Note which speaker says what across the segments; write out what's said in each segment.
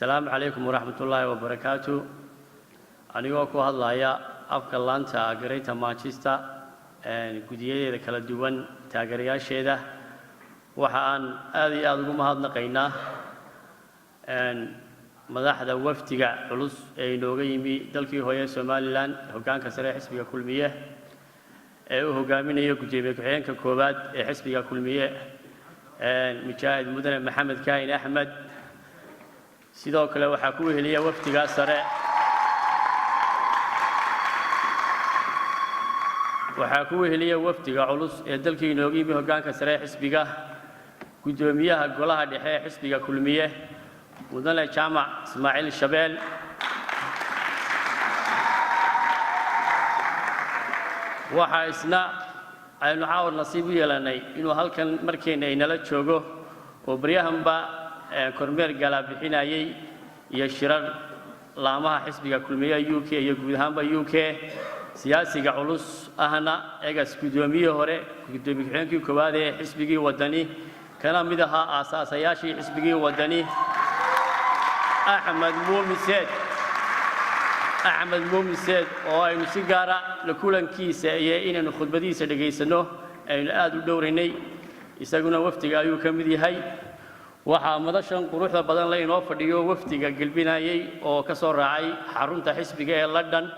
Speaker 1: السلام عليكم ورحمة الله وبركاته. أنا أكو هذا يا أفكار لانتا غريتا مانشستر قدية ذكر الدوان تاجريا شيدا وحان هذه أذكر ما هذا نقينا مدح هذا وفتقة علوس نوغيمي دلكي هوية سوماليلاند هكان كسر حسبي كل مية وهكامين يكتب كحين ككوبات حسبي كل مية مشاهد مدن محمد كاين أحمد sidoo kale waxa ku heliya waftiga sare waxa ku heliya waftiga culus ee dalka inooga yimi hogaanka sare xisbiga gudoomiyaha golaha dhexe xisbiga kulmiye mudane jaamac Ismaaciil Shabeel waxa isna aynu caawin nasiib u yeelanay inuu halkan markeena inala joogo oo baryahanba kormeer gala bixinayay iyo shirar laamaha xisbiga kulmiye UK iyo guud ahaanba UK siyaasiga culus ahna eegas gudoomiye hore gudoomiye koowaad ee xisbigii wadani kana mid aha aasaasayashii xisbigii wadani Axmed Muumin Seed oo aynu si gaar ah la kulankiisa iyo inaynu khudbadiisa dhageysano aynu aad u dhowraynay isaguna waftiga ayuu ka mid yahay waxa madashan quruxda badan la inoo fadhiyo waftiga galbinayay oo ka soo raacay xarunta xisbiga ee London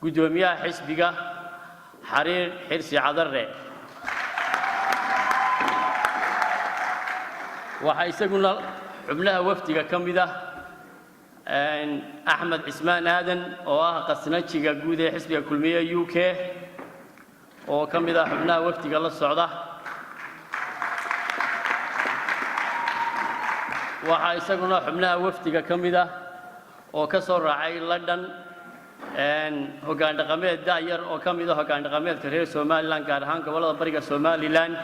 Speaker 1: gudoomiyaha xisbiga Xariir Xirsi Cadarre waxa isaguna xubnaha waftiga kamid ah Axmed Cismaan Aadan oo ah qasnajiga guud ee xisbiga kulmiye UK oo kamid ah xubnaha waftiga la socda waxa isaguna xubnaha waftiga kamid ah oo ka soo raacay London hogaan dhaqameed daayar oo kamid ah hogaan dhaqameedka reer Soomaaliland gaar ahaan gobolada bariga Soomaaliland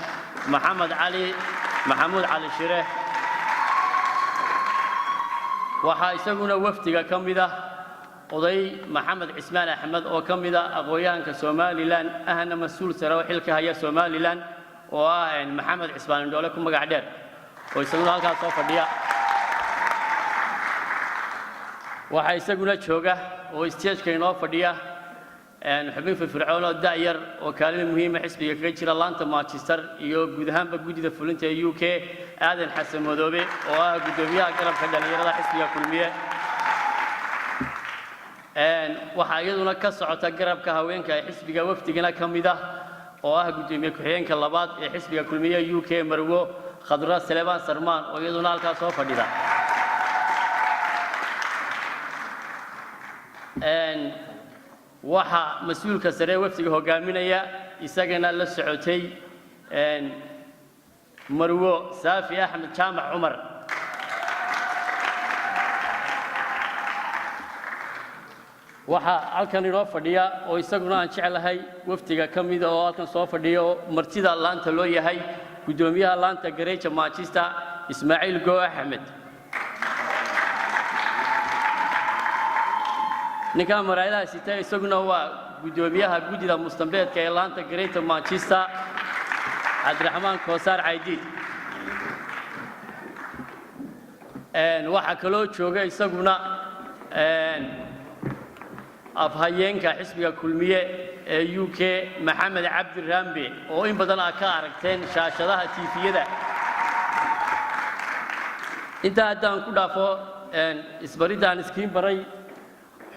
Speaker 1: Maxamuud Cali Shire waxa isaguna waftiga kamid ah oday Maxamed Cismaan Axmed oo kamid ah aqoonyahanka Soomaaliland ahna mas'uul sare oo xilka haya Soomaaliland oo ah Maxamed Cismaan Doole ku magac dheer oo isaguna halkaas soo fadhiya waxa isaguna jooga oo stage-ka inoo fadhiya xubin firfircoon oo daayar oo kaalin muhiim ah xisbiga kaga jira laanta Manchester iyo guud ahaanba gudida fulinta ee UK Aadan Xasan Madoobe oo ah gudoomiyaha garabka dhalinyarada xisbiga kulmiye waxa iyaduna ka socota garabka haweenka ee xisbiga waftigana kamid ah oo ah gudoomiye ku-xigeenka labaad ee xisbiga kulmiye UK Marwo Khadra Salebaan Sarmaan oo iyaduna halkaas soo fadhida waxa mas'uulka sare waftiga hogaaminaya isagana la socotay Marwo Saafi Axmed Jaamac Umar waxa halkan inoo fadhiya oo isaguna aan jecelahay waftiga kamid oo halkan soo fadhiyo martida laanta loo yahay gudoomiyaha laanta Gareeja Manchester Ismaaciil Go Axmed ninka marayda sita isaguna waa gudoomiyaha gudida mustambeedka ee laanta Gareeja Manchester Cabdiraxmaan Koosaar Caydiid waxa kaloo jooga isaguna afhayeenka xisbiga kulmiye ee UK Maxamed Cabdi Rambe oo in badan ka aragteen shaashadaha TV-yada inta haddaan ku dhaafo isbaridaan iskiin baray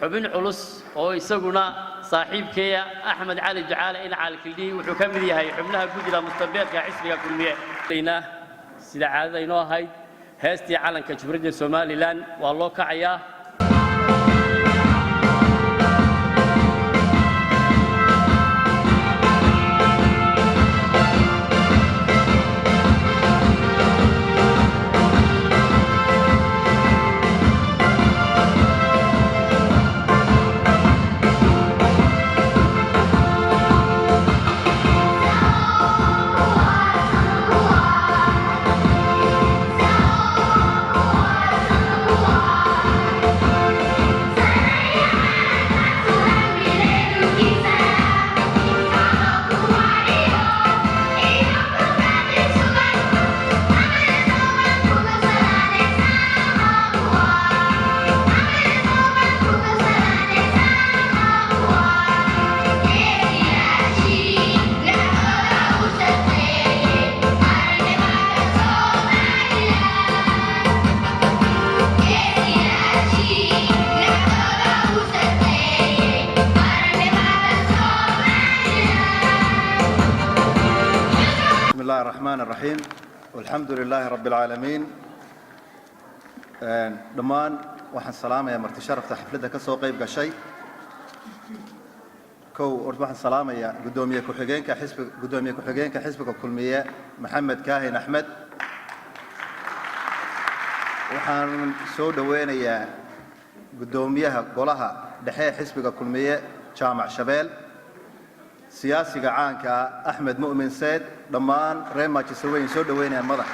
Speaker 1: xubin culus oo isaguna saaxiibkeeya Axmed Cali Jacaale in caalkildii wuxuu ka mid yahay xubnaha gudida mustambeedka xisbiga kulmiye sida caadada inoo ahayd heestii calanka Jamhuuriyadda Soomaaliland waa loo kacayaa
Speaker 2: الرحمن الرحيم والحمد لله رب العالمين. دمان waxaan salaamayaa marti sharafta xafladda ka soo qayb gashay. waxaan salaamayaa gudoomiye ku-xigeenka xisbiga kulmiye Maxamed Kaahin Axmed. waxaan soo dhaweynayaa gudoomiyaha golaha dhexe xisbiga kulmiye Jaamac Shabeel, siyaasiga caanka Axmed Mu'min Said, dhammaan reer Manchester weyn soo dhaweynayaan madax.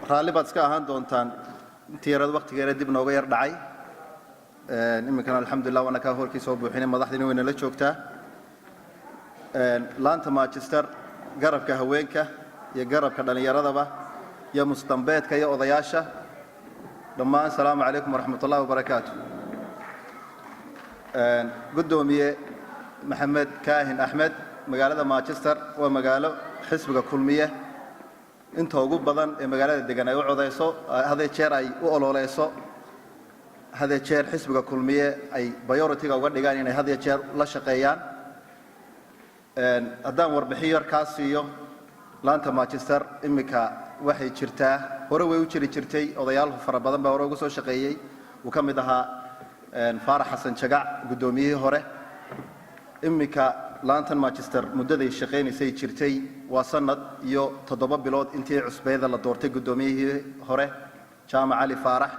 Speaker 2: raalli baad iska ahaan doontaan tiirada waqtigeena dib nooga yar dhacay. iminkana alxamdulillah wana ka hoolkii soo buuxinay madaxdiina wayna la joogtaa. laanta Manchester garabka haweenka iyo garabka dhalinyaradaba iyo mustambeedka iyo odayaasha dhammaan assalaamu calaykum waraxmatullaahi wabarakaatuh. gudoomiye Maxamed Kaahin Axmed, magaalada Manchester waa magaalo xisbiga kulmiye inta ugu badan ee magaalada degan ay u codeyso, hadee jeer ay u ololeyso, hadee jeer xisbiga kulmiye ay priority-ga uga dhigaan inay hadee jeer la shaqeeyaan. haddaan warbixin yar ka siiyo laanta Manchester imika waxay jirtaa hore way u jiri jirtay odayaal fara badan baa hore ugu soo shaqeeyay. uu ka mid ahaa Faarax Xasan Jagac gudoomiyihii hore. imika laantan Manchester muddaday shaqeynaysay jirtay waa sanad iyo 7 bilood intii cusbeeda la doortay gudoomiyihii hore Jaamac Ali Faarax.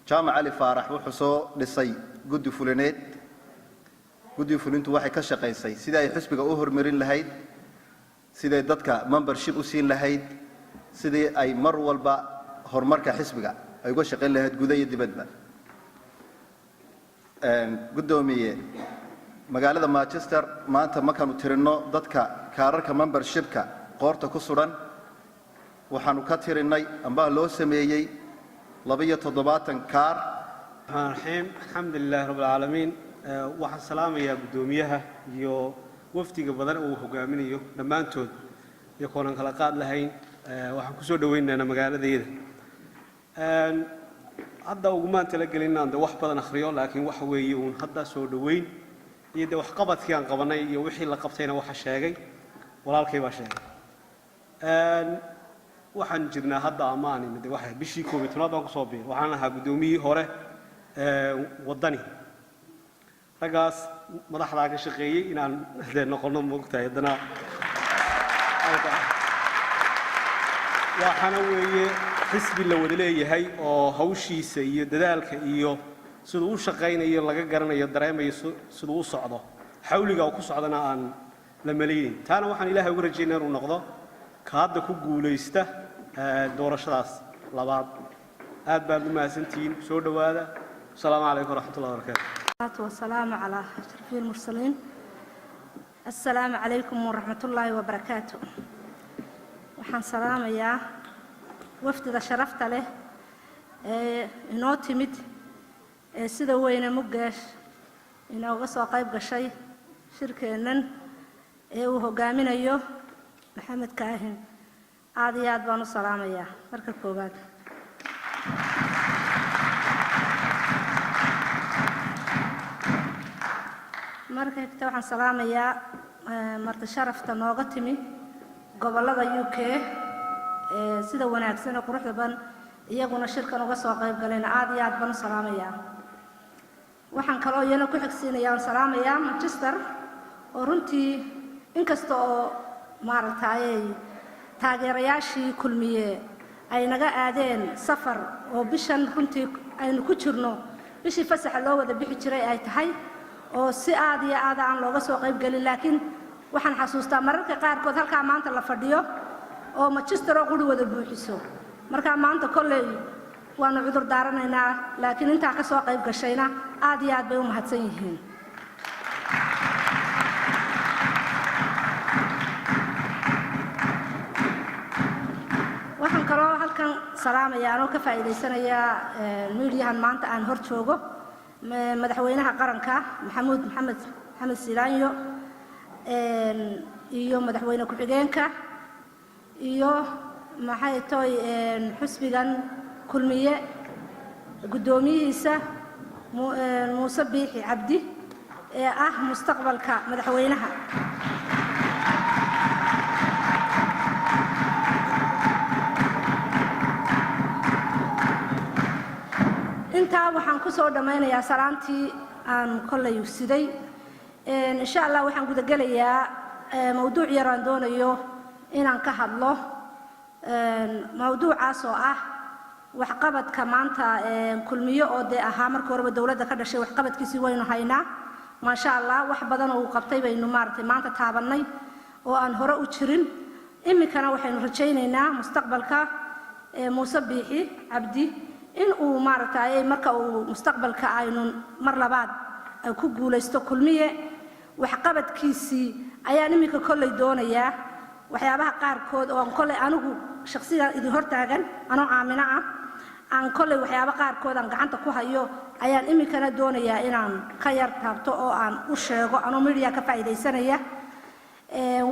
Speaker 2: Jaamac Ali Faarax wuxuu soo dhisay guddi fulineed. guddi fulintu waxay ka shaqeysay sidii ay xisbiga u hormarin lahayd, sidii dadka membership u siin lahayd, sidii ay mar walba horumarka xisbiga ay uga shaqeyn lahayd gudaha iyo dibadda. gudoomiye magaalada Manchester maanta markaanu tirino dadka kaararka membershipka qoorta ku suran waxaanu ka tirinay amba loo sameeyay 72 kaar.
Speaker 3: alxamdulillaah rabbil caalamiin. waxaan salaamayaa gudoomiyaha iyo wafdiga badan oo hogaaminayo dhammaantood iyo koonan kala qaad lahayn. waxaan ku soo dhaweynaynaa magaaladeeda. hadda ugu maanta la gelinaan wax badan akhriyo, laakiin waxa weeye uun hadda soo dhaweyn iyo wax qabadkii aan qabanay iyo wixii la qabtayna waxa sheegay walaalkay baa sheegay. waxaan jirnaa hadda amaanin waxa bishii 11 baan ku soo biir. waxaan ahaa gudoomiyihii hore wadani ragaas madaxda ka shaqeeyay inaan noqono moogtahay haddana waxaana weeye xisbi la wada leeyahay oo hawshiisa iyo dadaalka iyo sidoo uu shaqeynayo laga garanayo dareemayo sidoo uu socdo xawliga uu ku socdana aan la maleeyay. taana waxaan ilaahay ugu rajaynayaa inuu noqdo ka hadda ku guuleysta doorashadaas labaad. aad baan u mahadsantihiin. soo dhawaada. السلام عليكم ورحمة الله وبركاته.
Speaker 4: والسلام على أشرف المرسلين. السلام عليكم ورحمة الله وبركاته. وحن سلام يا وفد شرفت له نوتمد سيدا وين مقاش إنه غصوا قيب قشي شركة نن وهو قامين أيوه محمد كاهن عاديات بانو سلام يا بركة كوبات. marka xigta waxaan salaamayaa marti sharafta nooga timi gobolada UK sida wanaagsan oo quruxda badan iyaguna shirkan uga soo qayb galeen. aad iyo aad baan u salaamayaa. waxaan kaloo iyana ku xigsiinayaa salaamayaa Manchester oo runtii inkasta oo maaragtay taageerayaashii kulmiye ay naga aadeen safar oo bishan runtii aynu ku jirno bishii fasaxa loo wada bixi jiray ay tahay oo si aad iyo aad aan looga soo qayb galin, laakiin waxaan xasuustaa mararka qaarkood halka maanta la fadhiyo oo Manchester oo quri wada buuxiso. marka maanta kolley waanu cudur daaranaynaa, laakiin inta ka soo qayb gashayna aad iyo aad bay u mahadsan yihiin. waxaan kaloo halkan salaamayaa anoo ka faa'iideysanayaa miidiyahan maanta aan hor joogo madaxweynaha qaranka maxamed Silaanyo iyo madaxweyne ku-xigeenka iyo maxay tahay xisbigan kulmiye gudoomiyihiisa Muuse Biixi Cabdi ee ah mustaqbalka madaxweynaha. intaa waxaan ku soo dhammaynayaa salaantii aan kollay siday. insha allah waxaan gudagelayaa mawduuc yar aan doonayo inaan ka hadlo. mawduucaas oo ah waxqabadka maanta kulmiye oo dee ahaa markii horeba dowladda ka dhashay waxqabadkiisii waynu haynaa. maasha allah wax badan oo uu qabtay baynu maaragtay maanta taabannay oo aan hore u jirin. iminkana waxaynu rajaynaynaa mustaqbalka muuse biixi cabdi in uu maaragtay marka uu mustaqbalka aynu mar labaad ku guulaysto kulmiye waxqabadkiisii ayaan iminka kolley doonayaa waxyaabaha qaarkood oo aan kolley anigu shakhsiyan idin hortaagan anoo aamino ah aan kolley waxyaaba qaarkood aan gacanta ku hayo ayaan iminkana doonayaa inaan ka yar taabto oo aan u sheego anoo media ka faa'iidaysanaya.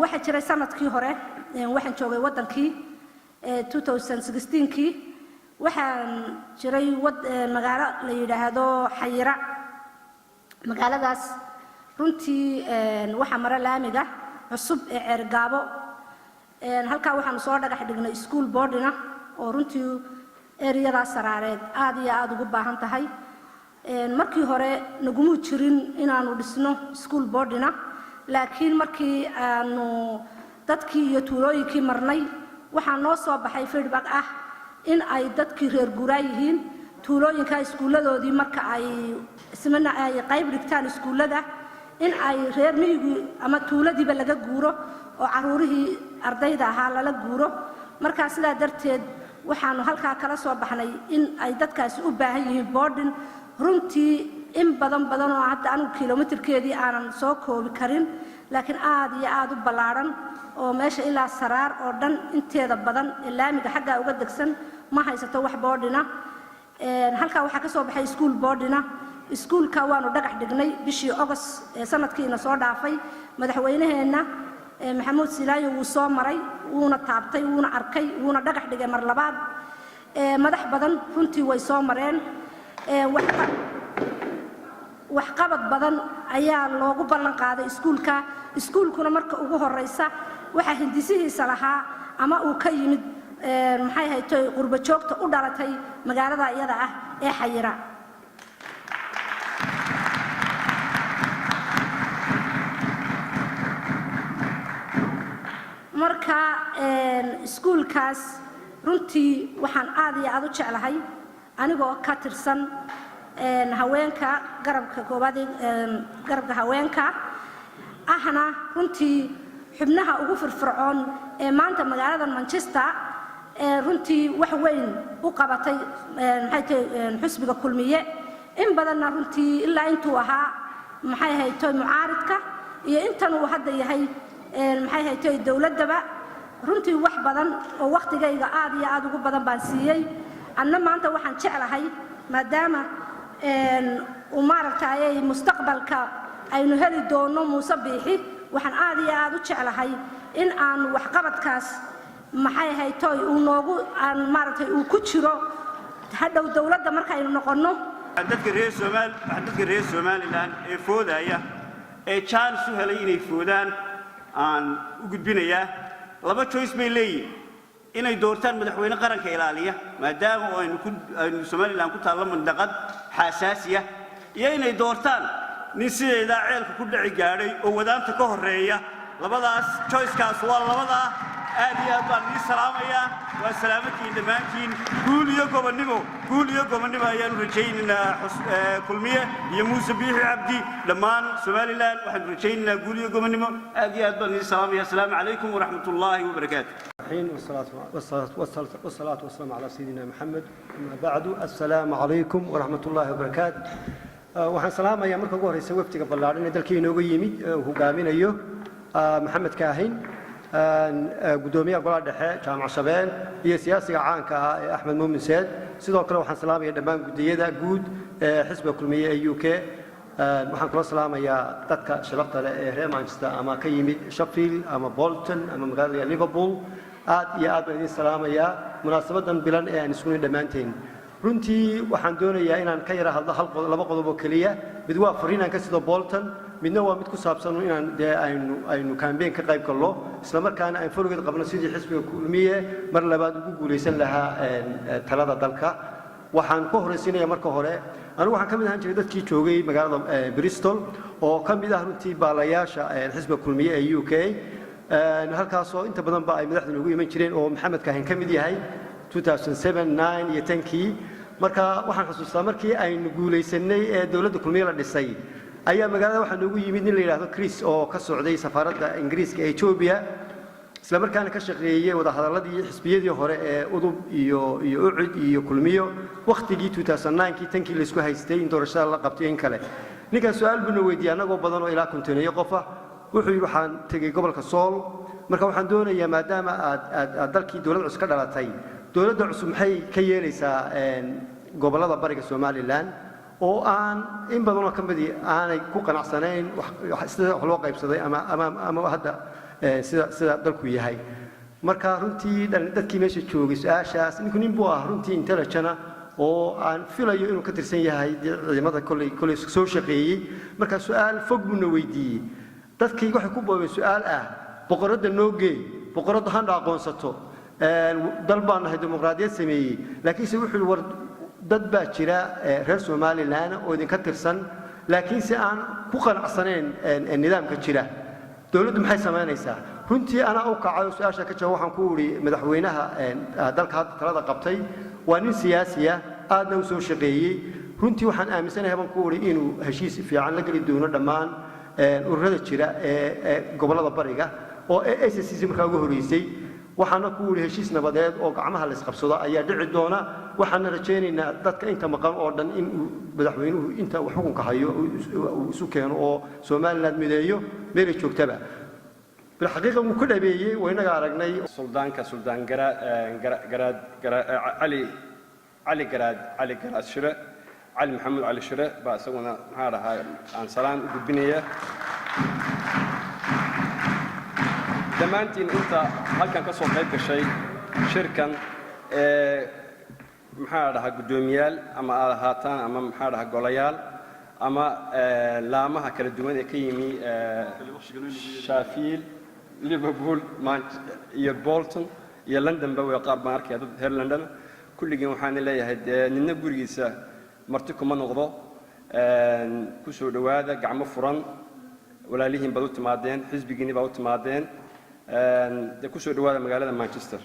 Speaker 4: waxaa jiray sanadkii hore waxaan joogay waddankii 2016kii waxaan jiray magaalo la yidhaahdo xayira. magaaladaas runtii waxaa mara laamiga cusub ee ceergaabo. halkaa waxaanu soo dhagax dhignay school boardina oo runtii ereyadaas saraareed aad iyo aad ugu baahan tahay. markii hore naguma jirin inaanu dhisno school boardina, laakiin markii aanu dadkii iyo tuulooyinkii marnay waxaa noo soo baxay feedback ah in ay dadkii reer guuraa yihiin. tuulooyinka iskuulladoodii marka ay ismana ay qayb dhigtaan iskuullada in ay reer miyigu ama tuuladiiba laga guuro oo caruurihii ardayda ahaa lala guuro. markaa sidaa darteed waxaanu halkaa kala soo baxnay in ay dadkaasi u baahan yihiin boarding. runtii in badan oo hadda anigu kilomitirkeedii aanan soo koobi karin, laakiin aad iyo aad u ballaaran oo meesha ilaa saraar oo dhan inteeda badan laamiga xaggaa uga degsan ma haysato wax boardina. halkaa waxaa ka soo baxay school boardina. iskuulka waanu dhagax dhignay bishii August ee sanadkiina soo dhaafay. madaxweynaheenna maxamuud silaayo wuu soo maray, wuuna taabtay, wuuna arkay, wuuna dhagax dhigay mar labaad. madax badan runtii way soo mareen. waxqabad badan ayaa loogu ballan qaaday iskuulka. iskuulkuna marka ugu horeysa waxaa hindisihiisa lahaa ama uu ka yimid maxay haytay qurba joogta u dhalatay magaalada iyada ah ee xayira. marka iskuulkaas runtii waxaan aad iyo aad u jeclahay anigoo ka tirsan haweenka garabka koobaad garabka haweenka ahna runtii xubnaha ugu firfircoon ee maanta magaalada Manchester runtii wax weyn u qabatay maxay tahay xisbiga kulmiye. in badanna runtii ilaa intuu ahaa maxay haytay mucaaridka iyo intan uu hadda yahay maxay haytay dawladaba runtii wax badan oo waqtigayga aad iyo aad ugu badan baan siiyay. anna maanta waxaan jeclahay maadaama uu maaragtay mustaqbalka aynu heli doono muuse biixi, waxaan aad iyo aad u jeclahay in aan waxqabadkaas maxay haytay uu noogu aan maaragtay uu ku jiro hadhow dawladda markaynu noqonno.
Speaker 5: dadka reer Somaliland ee foodaya ee chance u helay inay foodaan aan u gudbinayaa laba choice bay leeyihiin: inay doortaan madaxweyne qaranka ilaaliya maadaama aynu Somaliland ku taalo mandaqad xasaasiya, iyo inay doortaan nin sideeda ceelka ku dhici gaaray oo wadaanta ka horeeya. labadaas choice-kaas waa labada aad iyo aad baan idin salaamayaa. waa salaamadkiin dhammaantiin. guul iyo gobonnimo ayaanu rajaynaynaa kulmiye iyo muuse biixi cabdi dhammaan Somaliland waxaanu rajaynaynaa guul iyo gobonnimo. aad iyo aad baan idin salaamayaa. asalaamu calaykum waraxmatullaahi wabarakaatu.
Speaker 6: والصلاة والسلام على سيدنا محمد. أما بعد السلام عليكم ورحمة الله وبركاته. waxaan salaamayaa marka ugu horeysa waftiga ballaaran ee dalkii inooga yimid uu hogaaminayo maxamed kaahin, gudoomiyaha golaha dhexe jaamac Shabeel iyo siyaasiga caanka ah ee Axmed Muumin Seed. sidoo kale waxaan salaamayaa dhammaan gudiyada guud ee xisbiga kulmiye ee UK. waxaan kula salaamayaa dadka shababta leh ee reer Manchester ama ka yimid Sheffield ama Bolton ama magaalada Liverpool. aad iyo aad baan idin salaamayaa munaasabadan bilan ee aan isku dhamaanteen. runtii waxaan doonayaa inaan ka yara hadlo laba qodob oo kaliya. mid waa fariinaan ka sido Bolton midna waa mid ku saabsan inaan dee aynu campaign ka qayb galno isla markaana aan folgeed qabno sidii xisbiga kulmiye mar labaad ugu guuleysan lahaa talada dalka waxaan ku horeysiinaya marka hore anigu waxaan ka mid ahaan jiray dadkii joogay magaalada Bristol oo ka mid ah runtii baalayaasha xisbiga kulmiye ee UK halkaasoo inta badan ba ay madaxdu ugu iman jireen oo Maxamed Kaahin ka mid yahay 2007 9 iyo 10kii marka waxaan xasuustaa markii aynu guuleysanay ee dawladda kulmiye la dhisay ayaa magaalada waxaa noogu yimid nin la yiraahdo Chris oo ka socday safaaradda Ingiriiska ee Ethiopia isla markaana ka shaqeeyay wada hadaladii xisbiyadii hore ee udub iyo ucud iyo kulmiyo waqtigii 2009kii tankii la isku haystay in doorashada la qabtay in kale ninka su'aal buu weydiiyay anagoo badan oo ilaa kontoneeyo qof ah wuxuu yiri waxaan tagay gobolka Sool marka waxaan doonayaa maadaama aad dalkii dawladda cusub ka dhalatay dawladda cusub maxay ka yeelaysaa gobolada bariga Somaliland oo aan in badan oo ka mid aanay ku qanacsanayn sida wax loo qaybsaday ama hadda sida dalku yahay marka runtii dadkii meesha joogay su'aashaas nin buu ah runtii intelligent oo aan filayo inuu ka tirsan yahay ciidamada kulay soo shaqeeyay marka su'aal fog buu weydiiyay dadkii waxay ku boobeen su'aal ah boqorada noogay boqorada han aqoonsato dal baan nahay dimuqraadiyad sameeyay laakiin wuxuu war dad baa jira reer Somaliland oo idinka tirsan laakiin si aan ku qanacsanayn nidaamka jira dawladdu maxay sameynaysaa runtii ana oo kacay su'aasha ka jawaab waxaan ku wari madaxweynaha dalka hadda talada qabtay waa nin siyaasi ah aadna u soo shaqeeyay runtii waxaan aaminsanahay baan ku wari inuu heshiis fiican la gali doono dhammaan ururada jira ee gobolada bariga oo ACC markaa ugu horeysay waxaana ku wari heshiis nabadeed oo gacmaha la isqabsado ayaa dhici doona waxaana rajaynaynaa dadka inta maqan oo dhan in madaxweynuhu inta wax xukunka hayo uu isu keeno oo Somaliland mideeyo meel joogtaba بالحقيقة ممكن أبيه وين قارقني
Speaker 3: سلطان علي جراد شراء علي محمد علي شراء بسوينا هذا عن سلام بالبنية دمانتين أنت هل كان كسر هيك الشيء شركة محارها قدوميال أما هاتان أما محارها قليال أما لامها كردوان كيمي شافيل ليفربول يا بولتون يا لندن بوي قارب مارك يا هير لندن كل جيم وحنا ليه ننا بريسة مرتكم من غضا كسر دوادا قعم فرن ولا ليهم بدوت معدين حزب جيني بدوت معدين ده كسر دوادا مقالة مانشستر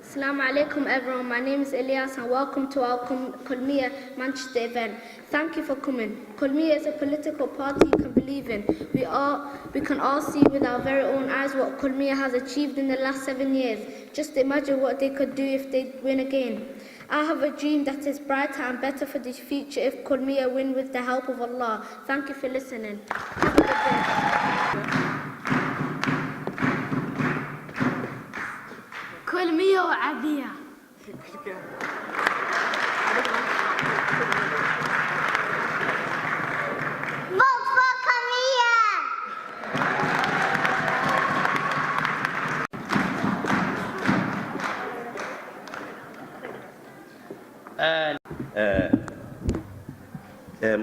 Speaker 7: Assalamu alaikum everyone, my name is Elias and welcome to our Kulmiya Manchester event. Thank you for coming. Kulmiya is a political party you can believe in. We can all see with our very own eyes what Kulmiya has achieved in the last 7 years. Just imagine what they could do if they win again. I have a dream that is brighter and better for the future if Kulmiya win with the help of Allah. Thank you for listening. Have a good day.
Speaker 8: كلمية وعادية.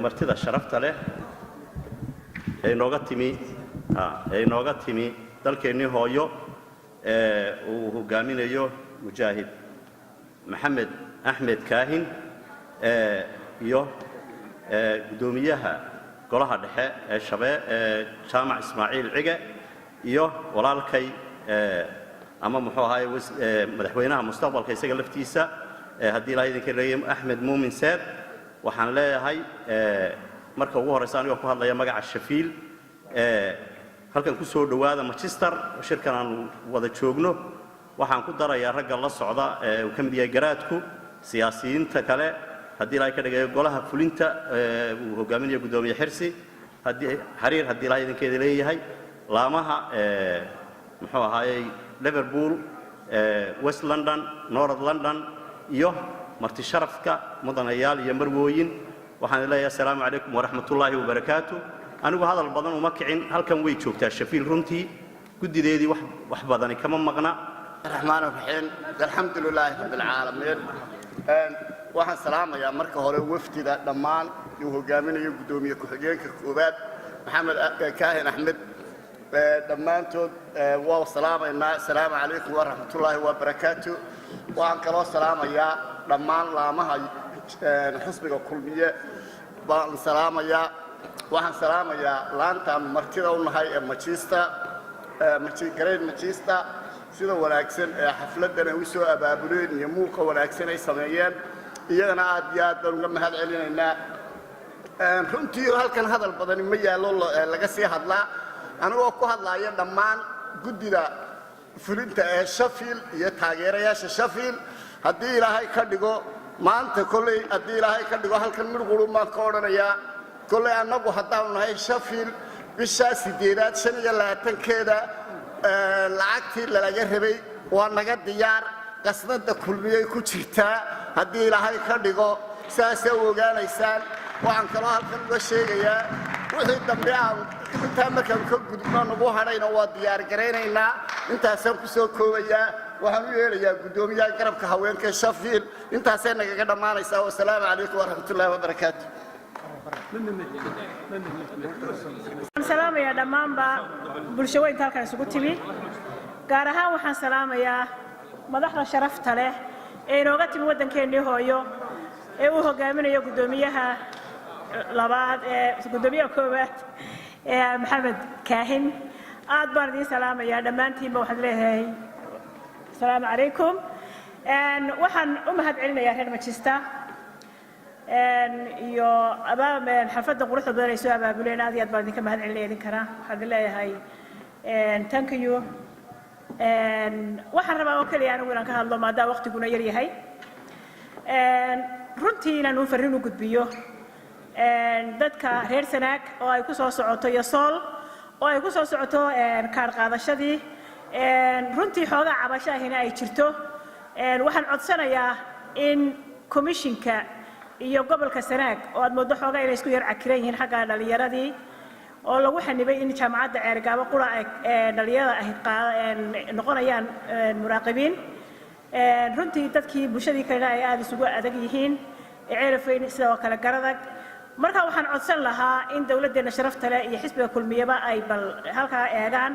Speaker 9: martida sharafta leh ee nooga timi dalkeenii hooyo uu hogaaminayo mujaahid maxamed axmed kaahin iyo gudoomiyaha golaha dhexe ee jaamac ismaaciil cige iyo walaalkay ama muxuu ahaay madaxweynaha mustaqbalka isaga laftiisa haddii ilaahay idinka leeyahay axmed muumin seed waxaan leeyahay marka ugu horeysa anigoo ku hadlaya magaca shafiil halkan ku soo dhawaada Manchester shirkan aan wada joogno waxaan ku darayaa ragga la socda ee uu ka mid yahay garaadku siyaasiyiinta kale haddii ilaahay ka dhigayo golaha fulinta uu hogaaminayo guddoomiye xirsi xariir haddii ilaahay idinkeeda leeyahay laamaha muxuu ahaayey liverpool west london north london iyo marti sharafka mudanayaal iyo marwooyin waxaan leeyahay assalaamu calaykum waraxmatullaahi wabarakaatu anigu hadal badan uma kicin halkan way joogtaa shafiil runtii guddideedii wax badani kama maqna
Speaker 10: الرحمن الرحيم الحمد لله رب العالمين waxaan salaamayaa marka hore wafdida dhammaan uu hogaaminayo gudoomiye ku-xigeenka koobaad maxamed kaahin axmed dhammaantood waa salaamaynaa assalaamu calaykum waraxmatullaahi wabarakaatu waxaan kaloo salaamayaa dhammaan laamaha xisbiga kulmiye baan salaamayaa waxaan salaamayaa laantaan martida u nahay ee Manchester sida wanaagsan ee xafladan ay u soo abaabuleen iyo muuqa wanaagsan ay sameeyeen iyagana aad iyo aad baan uga mahad celinaynaa runtii halkan hadal badan ma yaalo laga sii hadlaa anigoo ku hadlaaya dhammaan guddida fulinta ee Sheffield iyo taageerayaasha Sheffield haddii ilaahay ka dhigo maanta kolley haddii ilaahay ka dhigo halkan mid quruma ka odhanayaa kolley annagu haddaan nahay Sheffield bisha 8/25keeda lacagtii laga rabay waa naga diyaar qasnada kulmiyay ku jirtaa haddii ilaahay ka dhigo saas ay ogaanaysaan waxaan kaloo halkan uga sheegayaa wixii dambe aan inta markaan ka gudubno nagu hadhayna waa diyaar gareynaynaa intaasaan ku soo koobayaa waxaan u yeelayaa guddoomiyaha garabka haweenka Sheffield intaasay nagaga dhamaanaysaa wassalaamu calaykum waraxmatullaahi wabarakaatu
Speaker 11: السلام يا دمانبا bulshooyinka halkan isugu timi gaar ahaan waxaan salaamayaa madaxda sharafta leh ee inooga timi waddankeennii hooyo ee uu hogaaminayo guddoomiyaha labaad ee guddoomiyaha koowaad ee maxamed kaahin aad baan idin salaamayaa dhammaantiinba waxaan leeyahay assalaamu calaykum waxaan u mahad celinayaa reer Manchester iyo abaabeen xafladda quruxda badan ay soo abaabuleen aad iyo aad baan idinka mahad celinaynin karaa waxaan leeyahay thank you waxaan rabaa oo kaliya anigu inaan ka hadlo maadaama waqtiguna yar yahay runtii inaan u farriin u gudbiyo dadka reer Sanaag oo ay ku soo socoto iyo Sool oo ay ku soo socoto kaar qaadashadii runtii xoogaa cabashahina ay jirto waxaan codsanayaa in commissionka iyo gobolka Sanaag oo aad moodo xoogaa inay isku yar cakiran yihiin xagga dhalinyaradii oo lagu xanibay in jaamacadda Ceergaabo qura dhalinyarada ay noqonayaan muraaqibiin runtii dadkii bulshadii kale ay aad isugu adag yihiin ceelafeyn sidoo kale garadag marka waxaan codsan lahaa in dawladdeena sharafta leh iyo xisbiga kulmiyaba ay bal halkaa eegaan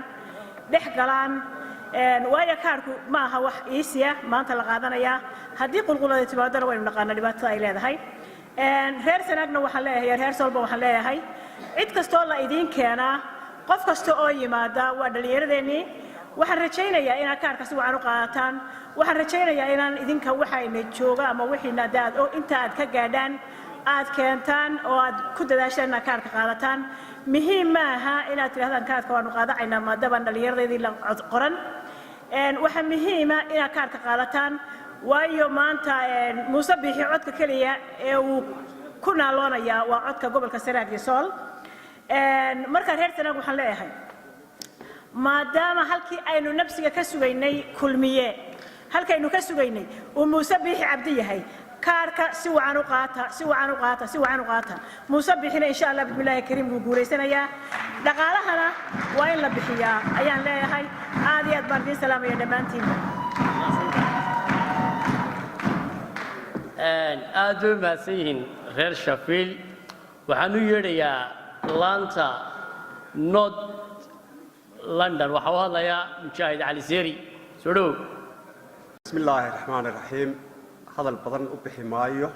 Speaker 11: dhex galaan waayo kaarku ma aha wax iisiya maanta la qaadanaya haddii qulqulada timaadana waynu naqaana dhibaatada ay leedahay reer Sanaagna waxaan leeyahay reer Soolba waxaan leeyahay cid kastoo la idin keenaa qof kasta oo yimaada waa dhalinyaradeenii waxaan rajaynayaa inaad kaarka si wacan u qaadataan waxaan rajaynayaa inaan idinka waxayna jooga ama wixiina daad oo inta aad ka gaadhaan aad keentaan oo aad ku dadaashaan inaad kaarka qaadataan muhiim ma aha inaad tidhahdaan kaarka waanu qaadacaynaa maadaama dhallinyaradeedii la qoran waxaa muhiima inaad kaarka qaadataan waayo maanta Muuse Biixi codka kaliya ee uu ku naaloonayaa waa codka gobolka Sanaag iyo Sool marka reer Sanaag waxaan leeyahay maadaama halkii aynu nafsiga ka sugaynay kulmiye halkaynu ka sugaynay uu Muuse Biixi Cabdi yahay kaarka si wacan u qaata Muuse Biixina insha Allah bismillaahi kariim uu guuleysanayaa dhaqaalahana waa in la bixiyaa ayaan leeyahay aad iyo aad baan idin salaamayaa dhammaantiin
Speaker 1: aad u mahadsan yihiin reer Sheffield waxaan u yeedhayaa laanta North London waxa uu hadlayaa Mujaahid Cali Seeri soo dhow
Speaker 12: bismillaahi raxmaani raxiim hadal badan u bixi maayo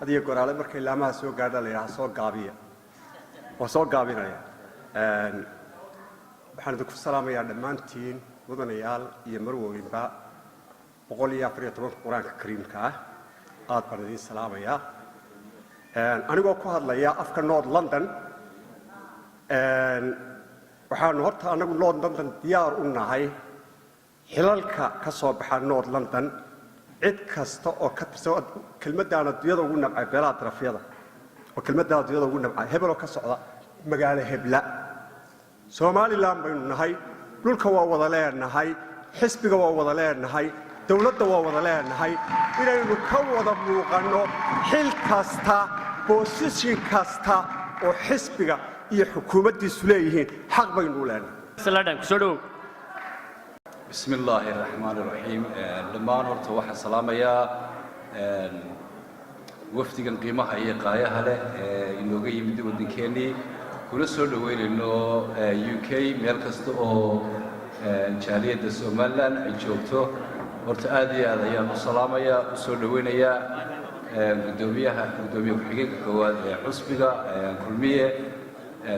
Speaker 12: adiga goraale markay laamaha soo gaadha la yiraahdo soo gaabiya waa soo gaabinaya waxaan idinku salaamayaa dhammaantiin mudanayaal iyo marwooyinba 114 quraanka kariimka ah aad baan idin salaamayaa anigoo ku hadlaya afka North London waxaan horta anagu North London diyaar u nahay xilalka ka soo baxa North London cid kasta oo ka tirsan kelmadaan adduunyada ugu nabcay beelaha darafyada oo kelmadaan adduunyada ugu nabcay hebel oo ka socda magaalo hebla Somaliland baynu nahay dhulka waa wada leenahay xisbiga waa wada leenahay dawladda waa wada leenahay inaynu ka wada muuqanno xil kasta position kasta oo xisbiga iyo xukuumaddiisu leeyihiin xaq baynu leenahay
Speaker 13: بسم الله الرحمن الرحيم لما نرت واحد سلام يا وفد القيمة هي قاية هلا إنه جاي بدي ودي كني كل سر وين إنه UK مركز أو جالية السومالان الجوكتو ورتأدي هذا يا سلام يا سر وين يا قدومية حقيقة هو حسبها كلمية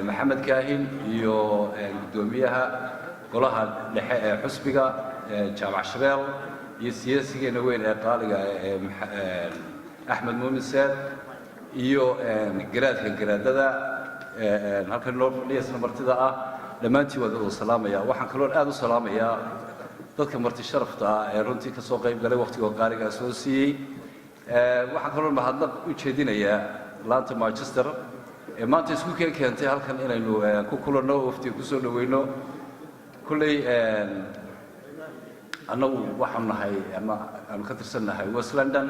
Speaker 13: محمد كاهن يو قدومية قلها حسبها جامع شباب يسياسي نوين قالق أحمد مؤمن ساد يو جراد هذا هلكن لو ليس مرتضى لما أنت وذو السلام يا وحن كلون هذا السلام يا ضدك مرت الشرف تا رنتي كسوق قريب قال وقتي وقارق أساسي وحن كلون ما هذا وجهدنا يا لانت مانشستر ما أنت سكوك كأنت هلكن إنه كلون نو وفتي كسر نوينو كلي أنا وحنا هاي أنا كترسنا هاي وست لندن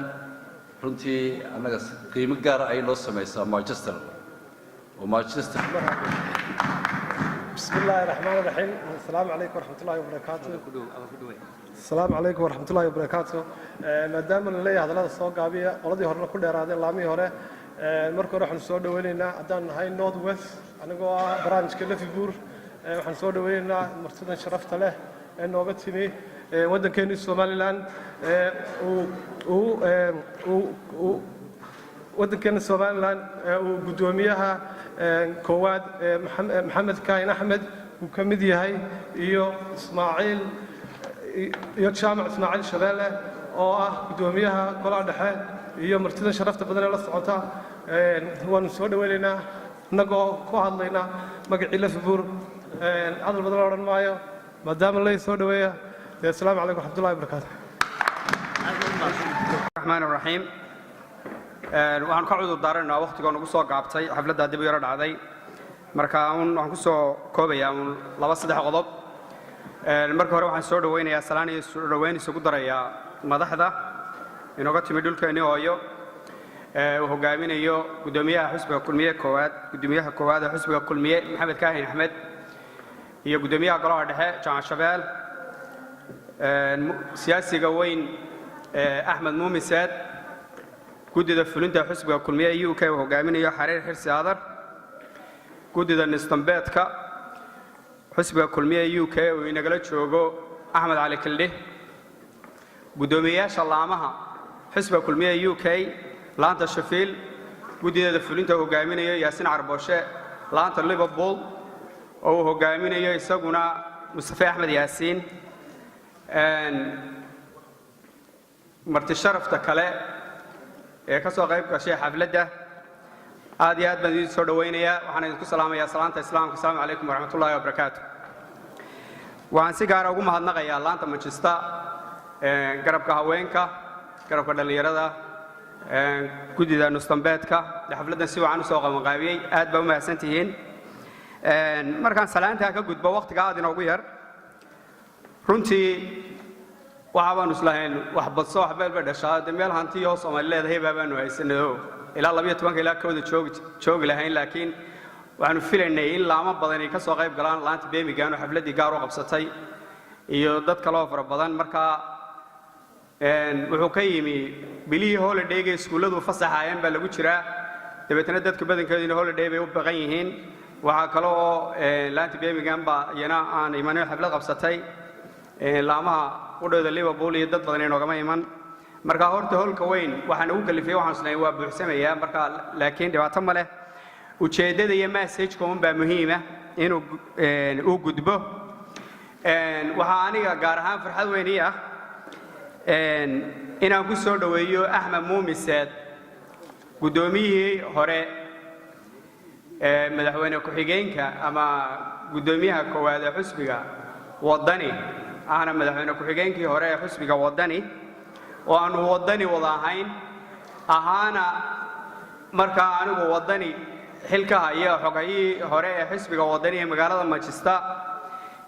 Speaker 13: رنتي أنا قيمة جار أي نص ما يسمى مانشستر ومانشستر
Speaker 14: بسم الله الرحمن الرحيم السلام عليكم ورحمة الله وبركاته السلام عليكم ورحمة الله وبركاته ما دام اللي هذا الصوت قابية ولدي هرنا كل هذا اللامي هره مركو راح نسود ويننا عدان هاي نورث ويست أنا جوا برانش كله في بور waxaan soo dhaweynaa martidan sharafta leh ee nooga timi waddankeena Somaliland waddankeena Somaliland uu gudoomiyaha koowaad Maxamed Kaahin Axmed uu ka mid yahay iyo Ismaaciil iyo Jaamac Ismaaciil Shabeelle oo ah gudoomiyaha golaha dhexe iyo martidan sharafta badan ee la socota waan soo dhaweynaynaa nagoo ku hadlayna magacii Lafibuur عدل بدل أورن مايو مدام الله يسود ويا السلام عليكم ورحمة الله وبركاته.
Speaker 15: الرحمن الرحيم. وعن كعود الدارنا وقت كانوا قصوا قابتي حفلة دادي بيرد عادي مركاون وعن قصوا كوبيا من لباس ده غضب. المركب روح عن سود وين يا سلاني سود وين يسقط دريا مذحدة إنه قد تمدول كأنه هايو وهو جايبين يو قدومية حسب كل مية كواد قدومية كواد حسب كل مية محمد كاهن أحمد هي قدومية قرار ده جامع شباب سياسي قوين أحمد مومي ساد قد ده فلنتا حسب كل مية UK وهو جايبين يو حرير حرس هذا قد ده نستنبات كا حسب كل مية UK وينقلت شوقو أحمد علي كله قدومية شلامها حسب كل مية UK لانتا شفيل قد ده فلنتا وهو جايبين يو ياسين عربوشة لانتا ليفربول oo hogaaminayo isaguna Mustafa Ahmed Yaasiin marti sharafta kale ee ka soo qayb gashay xafladda aad iyo aad baan idin soo dhaweynayaa waxaan idinku salaamayaa salaanta islaamka assalaamu calaykum waraxmatullaahi wabarakaatuh waxaan si gaar ah ugu mahadnaqayaa laanta Manchester garabka haweenka garabka dhalinyarada gudida nustambeedka xafladdan si wacan u soo qabanqaabiyay aad baa u mahadsantihiin markaan salaanta ka gudbo waqtiga aad inoogu yar runtii waxa baan islahayn wax badso wax beelba dhashaa meel hanti iyo Soomaaliyeed heebaanu haysanayo ilaa 12 ilaa kooda joogi lahayn laakiin waxaanu filaynay in laamo badan ay ka soo qayb galaan laanta Birmingham oo xafladii gaar u qabsatay iyo dad kale oo fara badan marka wuxuu ka yimi bilihii holiday-ga iskuuladu fasaxayeen baa lagu jiraa dabeetana dadka badankeedina holiday bay u baqan yihiin waxa kale oo laanta Birmingham ba yana aan iimaanay xaflad qabsatay laamaha u dhawda Liverpool iyo dad badan inooga iman marka horta holka weyn waxaan ugu kalifay waxaan isleeyahay waa buuxsameeyaa marka laakiin dhibaato ma leh ujeedada iyo message-ka baa muhiim ah inuu u gudbo waxa aniga gaar ahaan farxad weyn ah inaan ku soo dhaweeyo Axmed Muumin Saad gudoomiyihii hore madaxweyne ku-xigeenka ama gudoomiyaha koowaad ee xisbiga wadani ahna madaxweyne ku-xigeenkii hore ee xisbiga wadani oo aanu wadani wada ahayn ahaana markaa anigu wadani xilka haya xogayii hore ee xisbiga wadani ee magaalada Manchester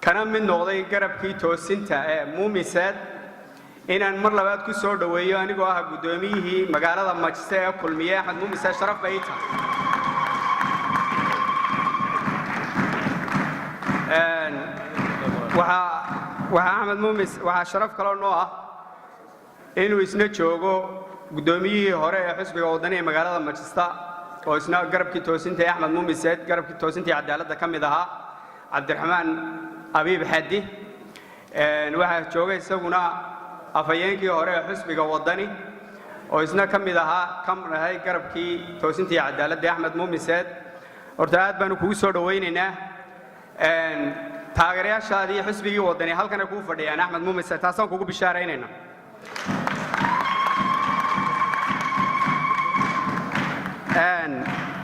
Speaker 15: kana mid noqday garabkii toosinta ee muumiseed inaan mar labaad ku soo dhaweeyo anigoo ah gudoomiyihii magaalada Manchester ee kulmiye Axmed Muumiseed sharaf bay tahay waxa Axmed Muumiseed waxa sharaf kale noo ah inuu isna joogo gudoomiyihii hore ee xisbiga wadani ee magaalada Manchester oo isna garabkii toosinta Axmed Muumiseed garabkii toosinta cadaaladda ka mid ahaa Cabdiraxmaan Abiib Xadi waxa joogay isaguna afayeenkii hore ee xisbiga wadani oo isna ka mid ahaa kamrahay garabkii toosinta cadaaladda Axmed Muumiseed horta aad baan kugu soo dhaweynaynaa taageerayaashaadii xisbigii wadani halkan ay ku fadhiyaan Axmed Muumiseed taasoo kugu bishaaraynayna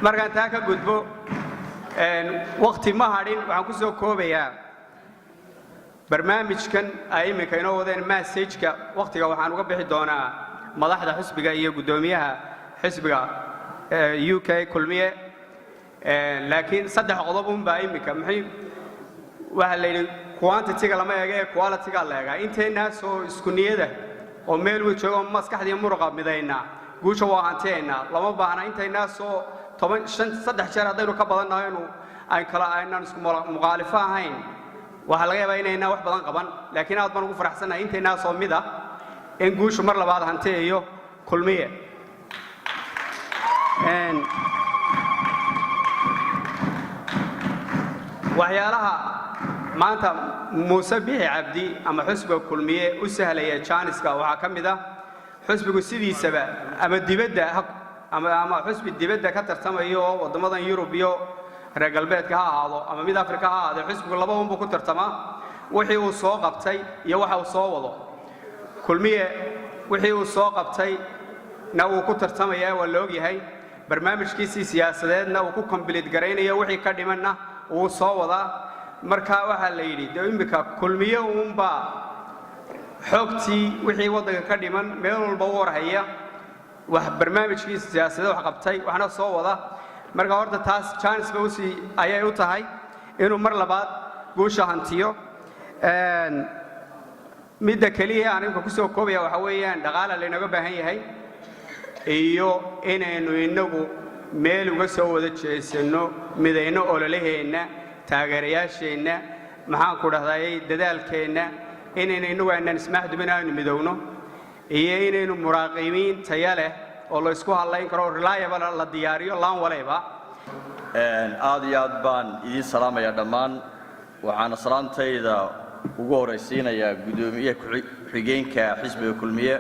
Speaker 15: markaan taa ka gudbo waqti ma hadhin waxaan ku soo koobayaa barnaamijkan ay iminka inoo wadeen message-ka waqtiga waxaan uga bixi doonaa madaxda xisbiga iyo gudoomiyaha xisbiga UK kulmiye laakiin saddex qodob un baa iminka maxay waxa la yidhi quantity-ga lama eega ee quality-ga la eega inteena soo isku niyada oo meel uu joogo maskaxda iyo muruqa midayna guusha waa hanteena lama baahna inteena soo 3 jeer hadaynu ka badannahay inuu ay kala aynaan isku muqaalifo ahayn waxa laga yaabaa inayna wax badan qaban laakiin aad baan ugu faraxsanahay inteena soo mid ah in guushu mar labaad hanteeyo kulmiye waxyaalaha maanta Muuse Bixi Cabdi ama xisbiga kulmiye u sahlaya Jaaniska waxa kamid ah xisbigu sidiisaba ama dibadda ama xisbi dibadda ka tartamayo wadamadan Yurub iyo reer galbeedka ha ahaado ama mid Afrika ha ahaado xisbigu laba un buu ku tartamaa wixii uu soo qabtay iyo waxa uu soo wado kulmiye wixii uu soo qabtay na uu ku tartamaya waa la og yahay barnaamijkiisa siyaasadeedna uu ku complete gareynayo wixii ka dhimanna uu soo wada marka waxa la yiri imika kulmiye uun baa xogtii wixii waddanka ka dhiman meel walba u warhaya wax barnaamijkiisa siyaasadeed wax qabtay waxna soo wada marka horta taas chance ba ayay u tahay inuu mar labaad guusha hantiyo midda kaliya anigu ku soo koobaya waxa weeyaan dhaqaale leenaga baahan yahay iyo inaynu inagu meel uga soo wada jeesano midayno ololaheena taageerayaasheena maxaan ku dhahday dadaalkeena inaynu inagu aanan ismaaxdubin aanu midowno iyo inaynu muraaqibiin tayo leh oo la isku halayn karo reliable la diyaariyo laan waleyba
Speaker 16: aad iyo aad baan idin salaamayaa dhammaan waxaan salaantayda ugu horeysiinayaa gudoomiyaha ku-xigeenka xisbiga kulmiye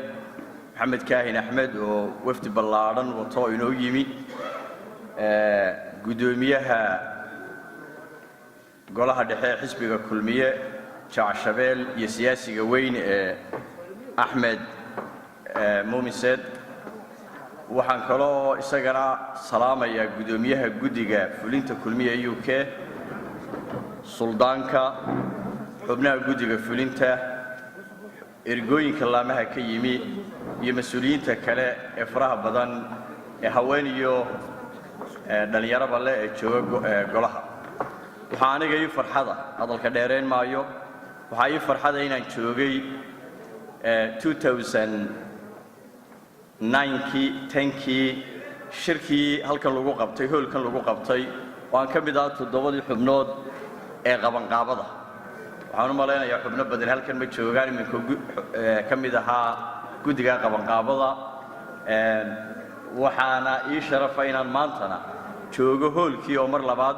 Speaker 16: Maxamed Kaahin Axmed oo wafdi ballaaran wato inoo yimi gudoomiyaha golaha dhexe xisbiga kulmiye Jacashabeel iyo siyaasiga weyn ee Axmed Muumiseed waxaan kaloo isagana salaamayaa gudoomiyaha guddiga fulinta kulmiye UK suldaanka xubnaha guddiga fulinta ergooyinka laamaha ka yimi iyo mas'uuliyiinta kale ee faraha badan ee haween iyo dhalinyarada leh ee jooga golaha waxaa aniga ii farxada hadalka dheereen maayo waxaa ii farxada inaan joogay 2009kii 10kii shirkii halkan lagu qabtay hoolkan lagu qabtay oo aan ka mid ah 7 xubnood ee qabanqaabada waxaan u maleynayaa xubno badan halkan ma joogaan iminka ka mid ahaa guddiga qabanqaabada waxaana ii sharafa inaan maantana joogo hoolkii oo mar labaad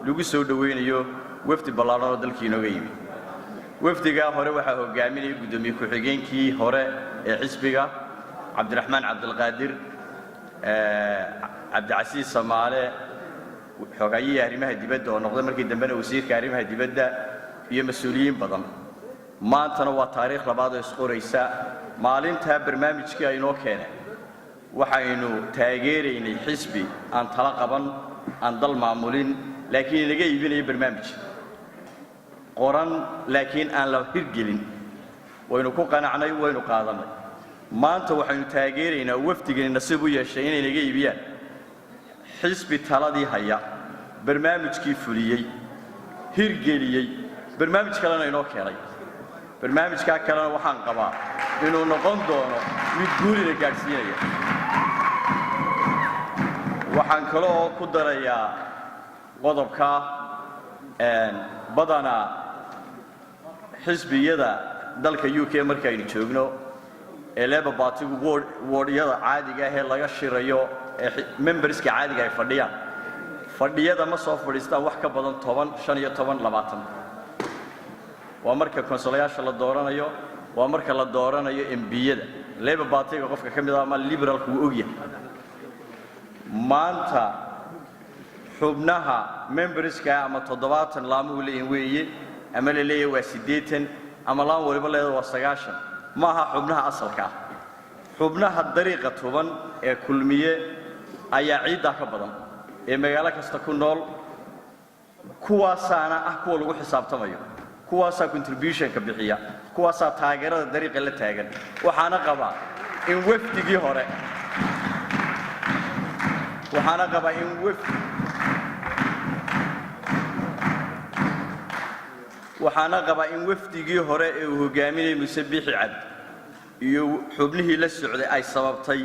Speaker 16: lagu soo dhaweynayo wafdi ballaaran oo dalkii inooga yimi wafdiga hore waxaa hogaaminaya gudoomiye ku-xigeenkii hore ee xisbiga Cabdiraxmaan Cabdilqaadir Cabdicasiis Samaale xogayihi arrimaha dibadda oo noqday markii dambena wasiirka arrimaha dibadda iyo mas'uuliyiin badan maantana waa taariikh labaad oo isqoraysa maalinta barnaamijkii ay noo keeneen waxaynu taageeraynay xisbi aan tala qaban aan dal maamulin laakiin inaga iibinaya barnaamij qoran laakiin aan la hirgelin waynu ku qanacnay waynu qaadanay maanta waxaynu taageeraynaa wafdigani nasiib u yeeshay inay naga iibiyaan xisbi taladii haya barnaamijkii fuliyey hirgeliyey barnaamij kalena inoo keenay barnaamijkaa kalena waxaan qabaa inuu noqon doono mid guulina gaadhsiinaya waxaan kaloo ku darayaa qodobka badanaa xisbiyada dalka UK markaynu joogno ee Labour Party-gu wardiyada caadiga ah ee laga shirayo ee memberska caadiga ay fadhiyada ma soo fadhiistaan wax ka badan 10 15 20 waa marka konsolayaasha la dooranayo waa marka la dooranayo MB-yada Labour Party-ga qofka ka mid ah ama liberalku uu ogyahay maanta xubnaha memberska ama 70 laamuhu leeyihiin weeye ama la leeyahay waa 80 ama laan waliba leeyahay waa 90 ma aha xubnaha asalka ah xubnaha dariiqa tuban ee kulmiye ayaa ciidda ka badan ee magaalo kasta ku nool kuwaasaana ah kuwa lagu xisaabtamayo kuwaasaa contribution-ka bixiya kuwaasaa taageerada dariiqa la taagan waxaana qabaa in wafdigii hore waxaana qabaa in wafdigii hore ee uu hogaaminayay Muuse Biixi Cabdi iyo xubnihii la socday ay sababtay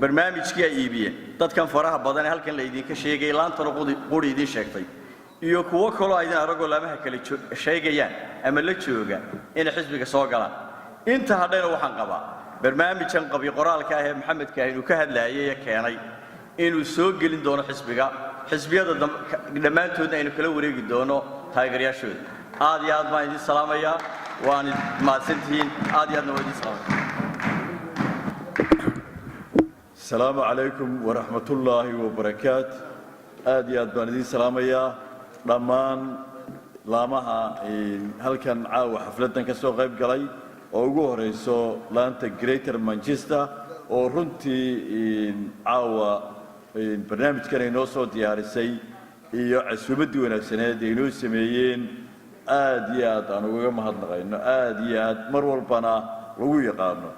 Speaker 16: barnaamijkii ay iibiyeen dadkan faraha badan ee halkan la idinka sheegay laantana qori idin sheegtay iyo kuwa kaloo aydan aragoo laamaha kale sheegayaan ama la jooga in xisbiga soo galaan inta hadhayna waxaan qabaa barnaamijkan qabi qoraalka ah ee Maxamed Kaahin uu ka hadlayay ee keenay inuu soo gelin doono xisbiyada dhammaantoodna aynu kala wareegi doono taageerayaashooda aad iyo aad baan idin salaamayaa waan mahadsantihiin aad iyo aadna waa idin salaamaya
Speaker 17: السلام عليكم ورحمة الله وبركاته آدي أدبان دي سلامية لمان لامها هل كان عاو حفلتنا كسو غيب قلي أوغو ريسو لانتا جريتر مانشستر ورنتي عاو برنامج كان ينوصو ديارسي iyo cusubadii wanaagsaneed ee inoo sameeyeen aad iyo aad aan uga mahadnaqayno aad iyo aad mar walbana lagu yaqaano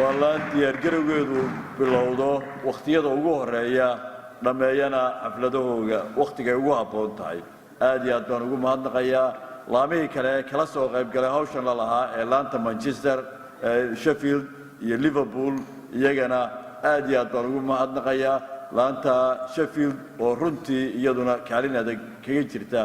Speaker 17: waa diyaargarowgeedu bilowdo waqtiyada ugu horeeya dhameeyana xafladahooga waqtigay ugu habboon tahay aad iyo aad baan ugu mahadnaqayaa laamihii kale kala soo qayb galay hawshan la lahaa ee laanta Manchester Sheffield iyo Liverpool iyagana aad iyo aad baan ugu mahadnaqayaa laanta Sheffield oo runtii iyaduna kaalin adag kaga jirta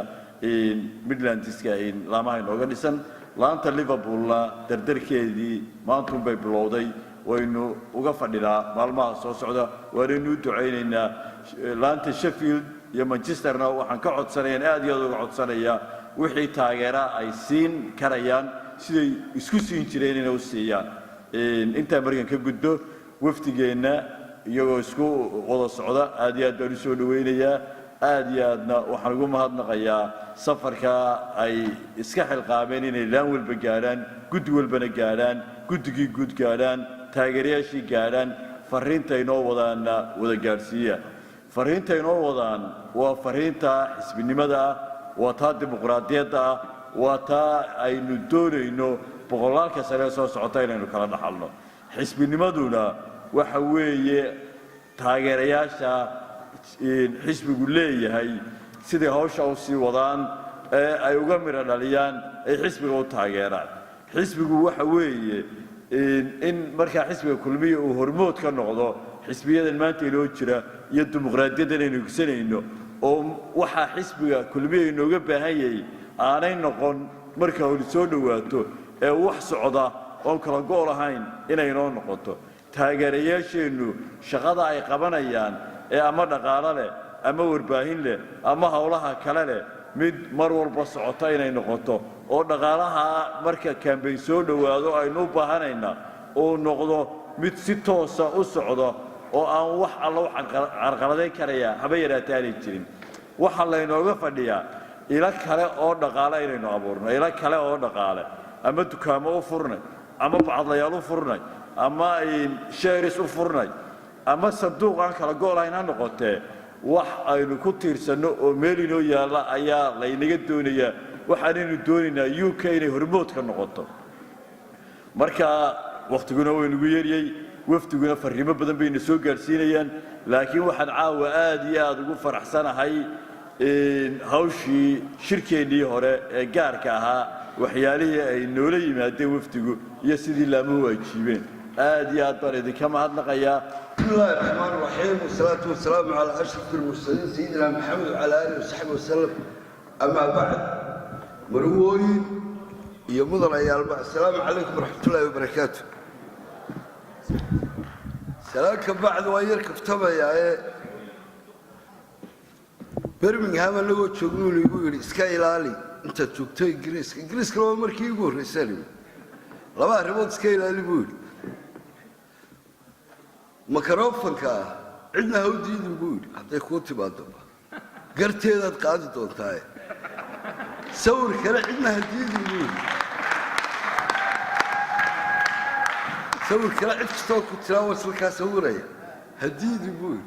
Speaker 17: Midlandska laamaha inooga dhisan laanta Liverpoolna dardarkeedii maanta bay bilowday waynu uga fadhinaa maalmaha soo socda waanu duceynaynaa laanta Sheffield iyo Manchesterna waxaan ka codsanayaa aad iyo aad uga codsanayaa wixii taageera ay siin karayaan siday isku siin jireen inay u siiyaan inta markan ka gudbo wafdigeena iyagoo isku wada socda aad iyo aad baan u soo dhaweynayaa aad iyo aadna waxaan ugu mahadnaqayaa safarka ay iska xilqaameen inay laan walba gaadhaan guddi walbana gaadhaan guddigii guud gaadhaan taageerayaashii gaadhaan fariinta inoo wadaana wada gaadhsiiya fariinta inoo wadaan waa fariinta xisbinimada ah waa taa dimuqraadiyadda ah waa taa aynu doonayno boqolaalka sane soo socota inaynu kala dhaxalno xisbinimaduna waxa weeye taageerayaasha xisbigu leeyahay sidii hawsha u sii wadaan ee ay uga miro dhaliyaan ay xisbiga u taageeraan xisbigu waxa weeye in markaa xisbiga kulmiye uu hormood ka noqdo xisbiyadan maanta inoo jira iyo dimuqraadiyaddan aynu higsanayno oo waxaa xisbiga kulmiye inooga baahan yahay aanay noqon marka hore soo dhowaato ee wax socda oon kala go' lahayn inay inoo noqoto taageerayaasheennu shaqada ay qabanayaan ee ama dhaqaale leh ama warbaahin leh ama hawlaha kale leh mid mar walba socota inay noqoto oo dhaqaalaha marka kambeyn soo dhowaado aynu u baahanaynaa oo noqdo mid si toosa u socdo oo aan wax alla u carqaladeyn karaya haba yaraatee aanay jirin waxaa laynooga fadhiyaa ilo kale oo dhaqaale inaynu abuurno ilo kale oo dhaqaale ama dukaamo u furnay ama bacadlayaal u furnay ama shares u furnay ama sanduuq aan kala go' lahayn ha noqotee wax aynu ku tiirsanno oo meel inoo yaalla ayaa laynaga doonayaa waxaanaynu doonaynaa UK inay hormood ka noqoto marka waqtiguna way nagu yeeriyey wafdiguna fariimo badan bayna soo gaarsiinayaan laakiin waxaan caawa aad iyo aad ugu faraxsanahay hawshii shirkeennii hore ee gaarka ahaa waxyaalihii ay noola yimaadeen wafdigu iyo sidii laamuhu ay jiibeen aad iyo aad baan idinka mahadnaqayaa
Speaker 18: بسم الله الرحمن الرحيم والصلاة والسلام على أشرف المرسلين سيدنا محمد وعلى آله وصحبه وسلم أما بعد مروي يا مدن عيال السلام عليكم ورحمة الله وبركاته سلامك بعد ويركب تبع يا برمنغهام اللي هو تشوفون يقول إسكاي لالي أنت تشوفتي جريس كلام مركي يقول رسالة لما ربط إسكاي لالي يقول مكروفنكا عندنا هودي نقول حتى يكون تبادل قرت هذا قاعد تونتاي سور كلا عندنا هدي نقول سور كلا عد ستوك تلاوس الكاس سوريا هدي نقول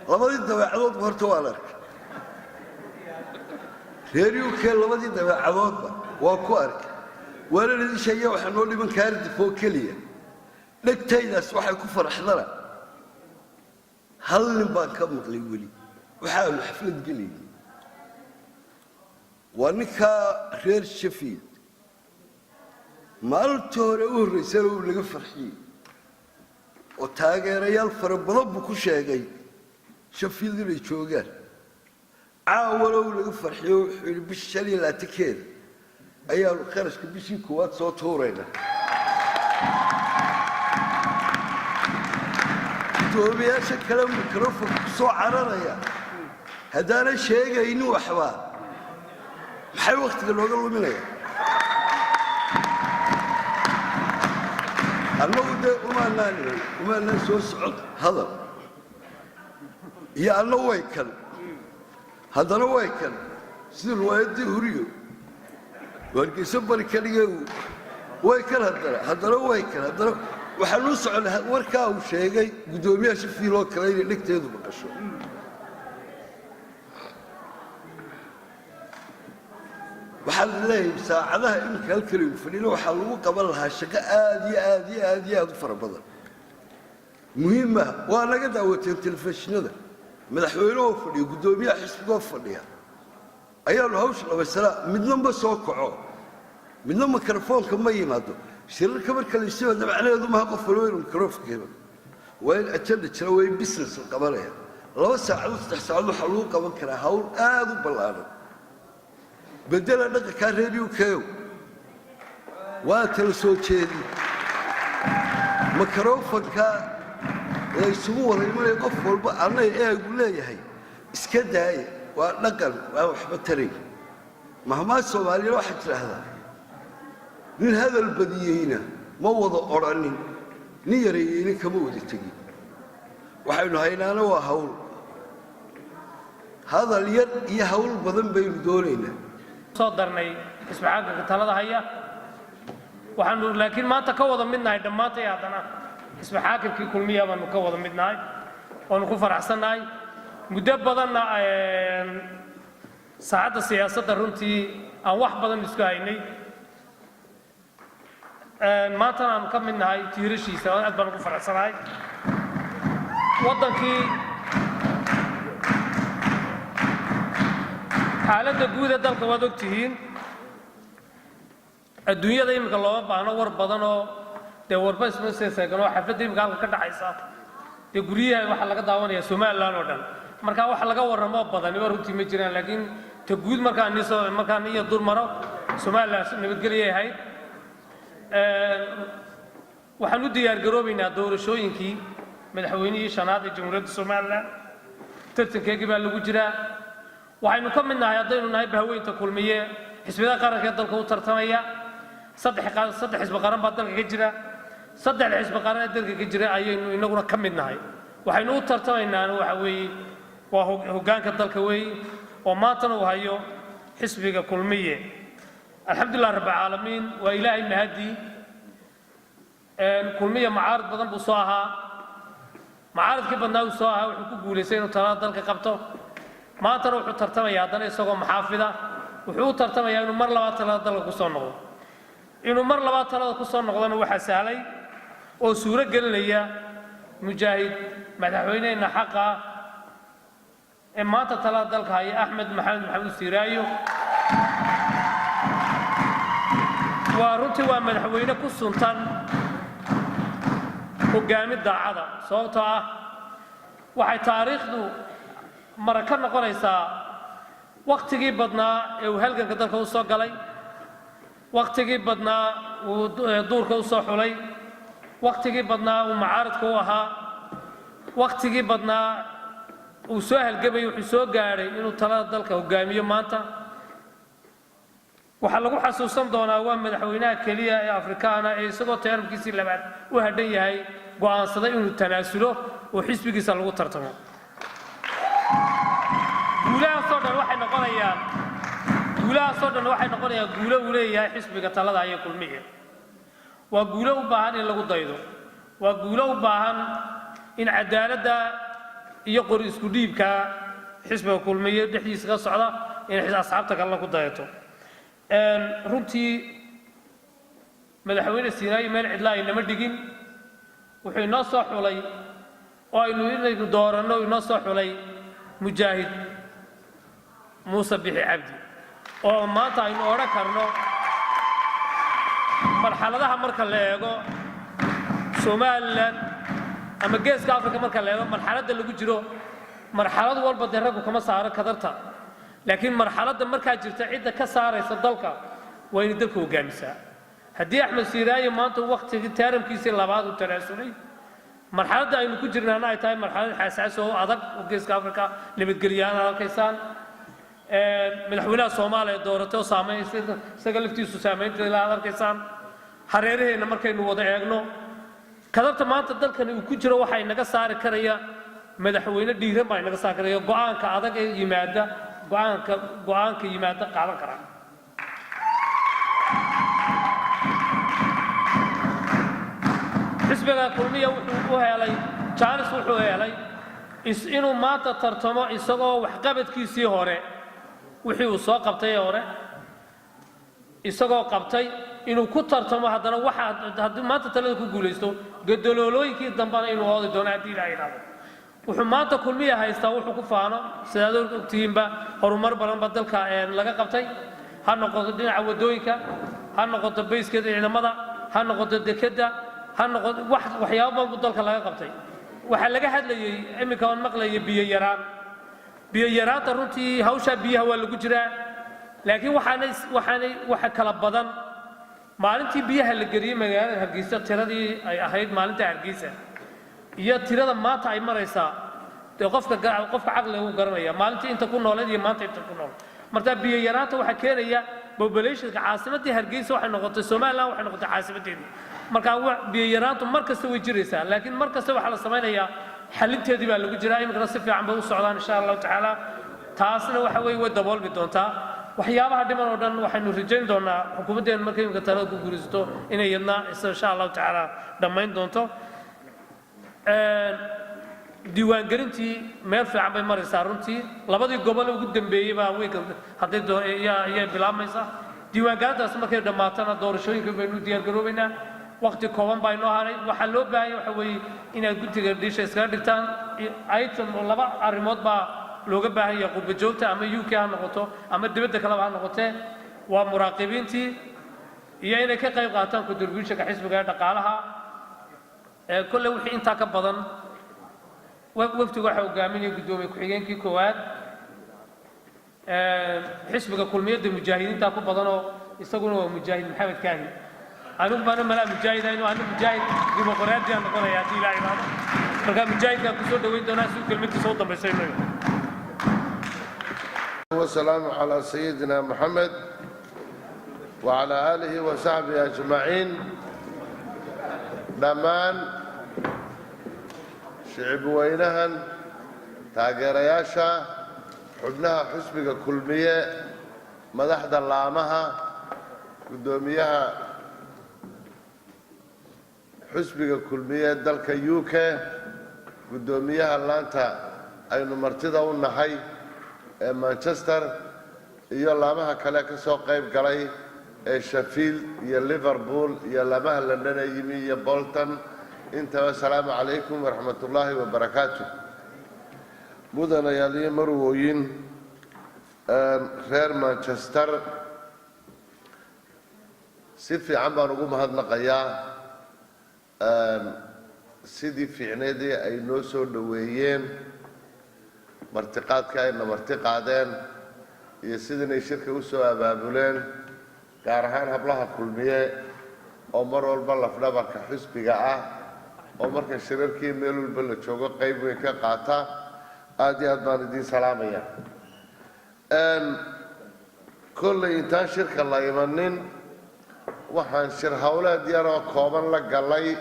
Speaker 18: لما دي دواء عضوض برتوالك ريريو كان لما دي دواء عضوض واكوارك ولا الذي شيء وحنولي من كارد فوق كليه لك تيناس وحي كفر حضره هل نبان كم قليولي وحاول حفلة قليل وانكا غير شفيد مالتوري ورسالة ولقى فرحين وتاقي ريال فربضب كل شيء شفيد اللي شوقان عاولوا ولقى فرحين بالشالي لا تكيد ايال خرج بشي كوات صوت هورينا دوبياش كلام ميكروفون سو عرريا هذا شيء انه وحوا maxay waqtiga looga luminaya annagu de uma soo socod hadal iyo annagu way kan haddana way kan sida riwaayadii huriyo warkiisa bari kaligeedu way kan haddana way kan haddana waxaan u soconaa warkaa uu sheegay gudoomiyaha fiiloo kale inay dhigteedu maqasho waxaan leeyahay saacadaha imika halkale uu fadhiyo waxa lagu qaban lahaa shaqo aad iyo aad u fara badan muhiim ah waa naga daawatay telefishinada madaxweynuhu fadhiyo gudoomiyaha xisbiga fadhiya ayaanu hawsha labaysana midnaba soo kaco midna mikrofoonka ma yimaado shirarka marka la isoo dabacneedu ma qof walba inuu mikrofoonka waa in ajanda jira waa in business qabanaya 2 saacadood 3 saacadood waxa lagu qaban karaa hawl aad u ballaaran بدل أنك كاريو كيو واتل سوتشيدي مكروفن كا يسموه رجال يقفل أنا يقول لي هاي إسكداي ونقل وحبة تري مهما الصومالي راح هذا من هذا البديهين ما وضع أراني نيريني كمود تجي وحنا هنا أنا وهول هذا اليد يهول بدن بين دولنا
Speaker 19: soo darnay isbahaaga talada haya waxaanu laakiin maanta ka wada midnahay dhamaatay hadana isbahaagkii kulmiya baanu ka wada midnahay oo ku faraxsanahay muddo badanna saacada siyaasadda runtii aan wax badan isku haynay maanta aan ka midnahay tiirashiisa aad baan ku faraxsanahay wadankii xaaladda guud ee dalka waad ogtihiin adduunyada imika looma baahno war badan oo dee warba isma seeseegan oo xafladda imika halka ka dhacaysa dee guryaha waxaa laga daawanaya somalilan oo dhan marka waxa laga warramo badani war runtii ma jiraan laakiin ta guud markaan iyo dur maro somalilan nabadgeliyay ahayd waxaan u diyaargaroobaynaa doorashooyinkii madaxweynihii shanaad ee jamhuuriyadda somalilan tartankeegii baa lagu jiraa waxaynu ka midnahay haddaynu nahay bahweynta kulmiye xisbiyada qaranka dalka u tartamaya saddex xisbi qaran baa dalka ka jira saddex xisbi qaran ee dalka ka jira ayaynu inaguna ka midnahay waxaynu u tartamaynaa waxa weeye waa hoggaanka dalka weeye oo maantana uu hayo xisbiga kulmiye alxamdulilah rabbil caalamiin waa ilaahay mahadi kulmiye mucaarad badan buu soo ahaa mucaaradkii badnaa uu soo ahaa wuxuu ku guulaystay inuu talada dalka qabto maantana wuxuu tartamayaa haddana isagoo maxaafida wuxuu u tartamayaa inuu mar labaad talada dalka ku soo noqdo inuu mar labaad talada ku soo noqdona waxaa sahlay oo suuro gelinaya mujaahid madaxweyneheenna xaqa ah ee maanta talada dalka haya axmed maxamed maxamuud siiraayo waa runtii waa madaxweyne ku suntan hoggaamid daacada sababtoo ah waxay taariikhdu mara ka noqonaysaa wakhtigii badnaa ee uu halganka dalka u soo galay wakhtigii badnaa uu duurka u soo xulay wakhtigii badnaa uu macaaridka u ahaa wakhtigii badnaa uu soo halgamay wuxuu soo gaadhay inuu talada dalka hoggaamiyo maanta waxaa lagu xasuusan doonaa waa madaxweynaha keliya ee afrikaana ee isagoo teeramkiisii labaad u hadhan yahay go'aansaday inuu tanaasulo oo xisbigiisa lagu tartamo guulahaasoo dhan waxay noqonayaan guulo uu leeyahay xisbiga talada iyo kulmiye waa guulo u baahan in lagu daydo waa guulo u baahan in cadaaladda iyo qori isku dhiibka xisbiga kulmiye dhexdiisa ka socda in asxaabta kalena ku dayato runtii madaxweyne siinaayo meel cidla aynama dhigin wuxuu inoo soo xulay oo inaynu dooranno inoo soo xulay mujaahid muuse bixi cabdi oo maanta aynu odhan karno marxaladaha marka la eego somalilan ama geeska afrika marka la eego marxaladda lagu jiro marxalad walba dee raggu kama saaro kadarta laakiin marxaladda markaa jirta cidda ka saaraysa dalka waa inay dalka hoggaamisaa haddii axmed siiraayo maanta wakhtigii taaramkiisii labaad uu tanaasulay marxaladda aynu ku jirnaana ay tahay marxalad xaasaasi oo adag oo geeska afrika nabadgelyaana arkaysaan madaxweynaha soomaaliya dooratay oo saamaynaysa isaga laftiisu saamaynteeda aad arkaysaan hareeraheenna markaynu wada eegno kadarta maanta dalkani uu ku jiro waxaa inaga saari karaya madaxweyne dhiiran baa inaga saari karaya go'aanka adag ee yimaada go'aanka yimaada qaadan karaa xisbiga kulmiya wuxuu u helay jaanis wuxuu helay inuu maanta tartamo isagoo waxqabadkiisii hore wixii uu soo qabtay ee hore isagoo qabtay inuu ku tartamo haddana haddii maanta talada ku guulaysto gadaloolooyinkii dambena inuu oodi doono haddii ilaaha yidhaahdo wuxuu maanta kulmiya haystaa wuxuu ku faano sidaad ogtihiinba horumar badan ba dalka laga qabtay ha noqoto dhinaca waddooyinka ha noqoto bayskeeda ciidamada ha noqoto dekedda ha noqoto waxyaabo badan buu dalka laga qabtay waxaa laga hadlayey iminka aan maqlayay biyo yaraanta runtii hawshaa biyaha waa lagu jiraa laakiin waxa kala badan maalintii biyaha la geliyey magaalada hargeysa tiradii ay ahayd maalinta hargeysa iyo tirada maanta ay maraysaa dee qofka caqliga uu garanaya maalintii inta ku nooleed iyo maanta inta ku nool marka biyo yaraanta waxaa keenaya populationka caasimadii hargeysa waxay noqotay somaliland waxay noqotay caasimadeedii marka biyo yaraantu mar kasta way jiraysaa laakiin mar kasta waxaa la samaynayaa xalinteedii baa lagu jiraa iminkana si fiican bay u socdaan insha allahu tacaala taasna waxa weeye way daboolmi doontaa waxyaabaha dhiman oo dhan waxaynu rajayn doonaa xukuumaddeenu markay imika talada ku guulaysato inay yadna insha allahu tacaala dhammayn doonto diiwaangelintii meel fiican bay maraysaa runtii labadii gobol ugu dambeeyey baa ayay bilaabmaysaa diiwaangelintaas markay dhammaatana doorashooyinka baynu diyaargaroobaynaa waqti kooban baa inoo haray waxaa loo baahanya waxa weeye inaad guddiga dhiisha iskaga dhigtaan item laba arrimood baa looga baahan yahay qurba joogta ama UK ha noqoto ama dibadda kaleba ha noqotee waa muraaqibiintii iyo inay ka qayb qaataan contributionka xisbiga ee dhaqaalaha kolley wixii intaa ka badan wafdigu waxa hogaaminaya guddoomiye ku-xigeenkii koowaad xisbiga kulmiyadda mujaahidiinta ku badanoo isaguna waa mujaahid maxamed kaahi anigu baana malaa mujaahidayno anigu mujaahid dimuqraadiya noqonaya haddii ilaa imaado marka mujaahidkaan kusoo dhaweyn doonaa si kelmadiisa u dambaysayno
Speaker 20: والسلام على سيدنا محمد وعلى آله وصحبه أجمعين دمان شعب وينهن تاجرياشا حبناها حسبك كلمية مدحد اللامها قدوميها حسبك كلمية دلك يوكا قدوميها اللانتا أين مرتضى والنحي مانشستر iyo laamaha kale ka soo qayb galay ee Sheffield iyo Liverpool iyo laamaha London ee yimi iyo Bolton intaba salaamu calaykum waraxmatullaahi wabarakaatuh mudanayaal iyo marwooyin reer Manchester si fiican baan ugu mahadnaqayaa sidii fiicneedii ay noo soo dhoweeyeen martiqaadka ayna marti qaadeen iyo sidinay shirka u soo abaabuleen gaar ahaan hablaha kulmiye oo mar walba lafdhabarka xisbiga ah oo marka shirarkii meel walba la joogo qayb weyn ka qaata aad iyo aad baan idiin salaamaya kolley intaan shirka la imanin waxaan shir howleed yaroo kooban la galay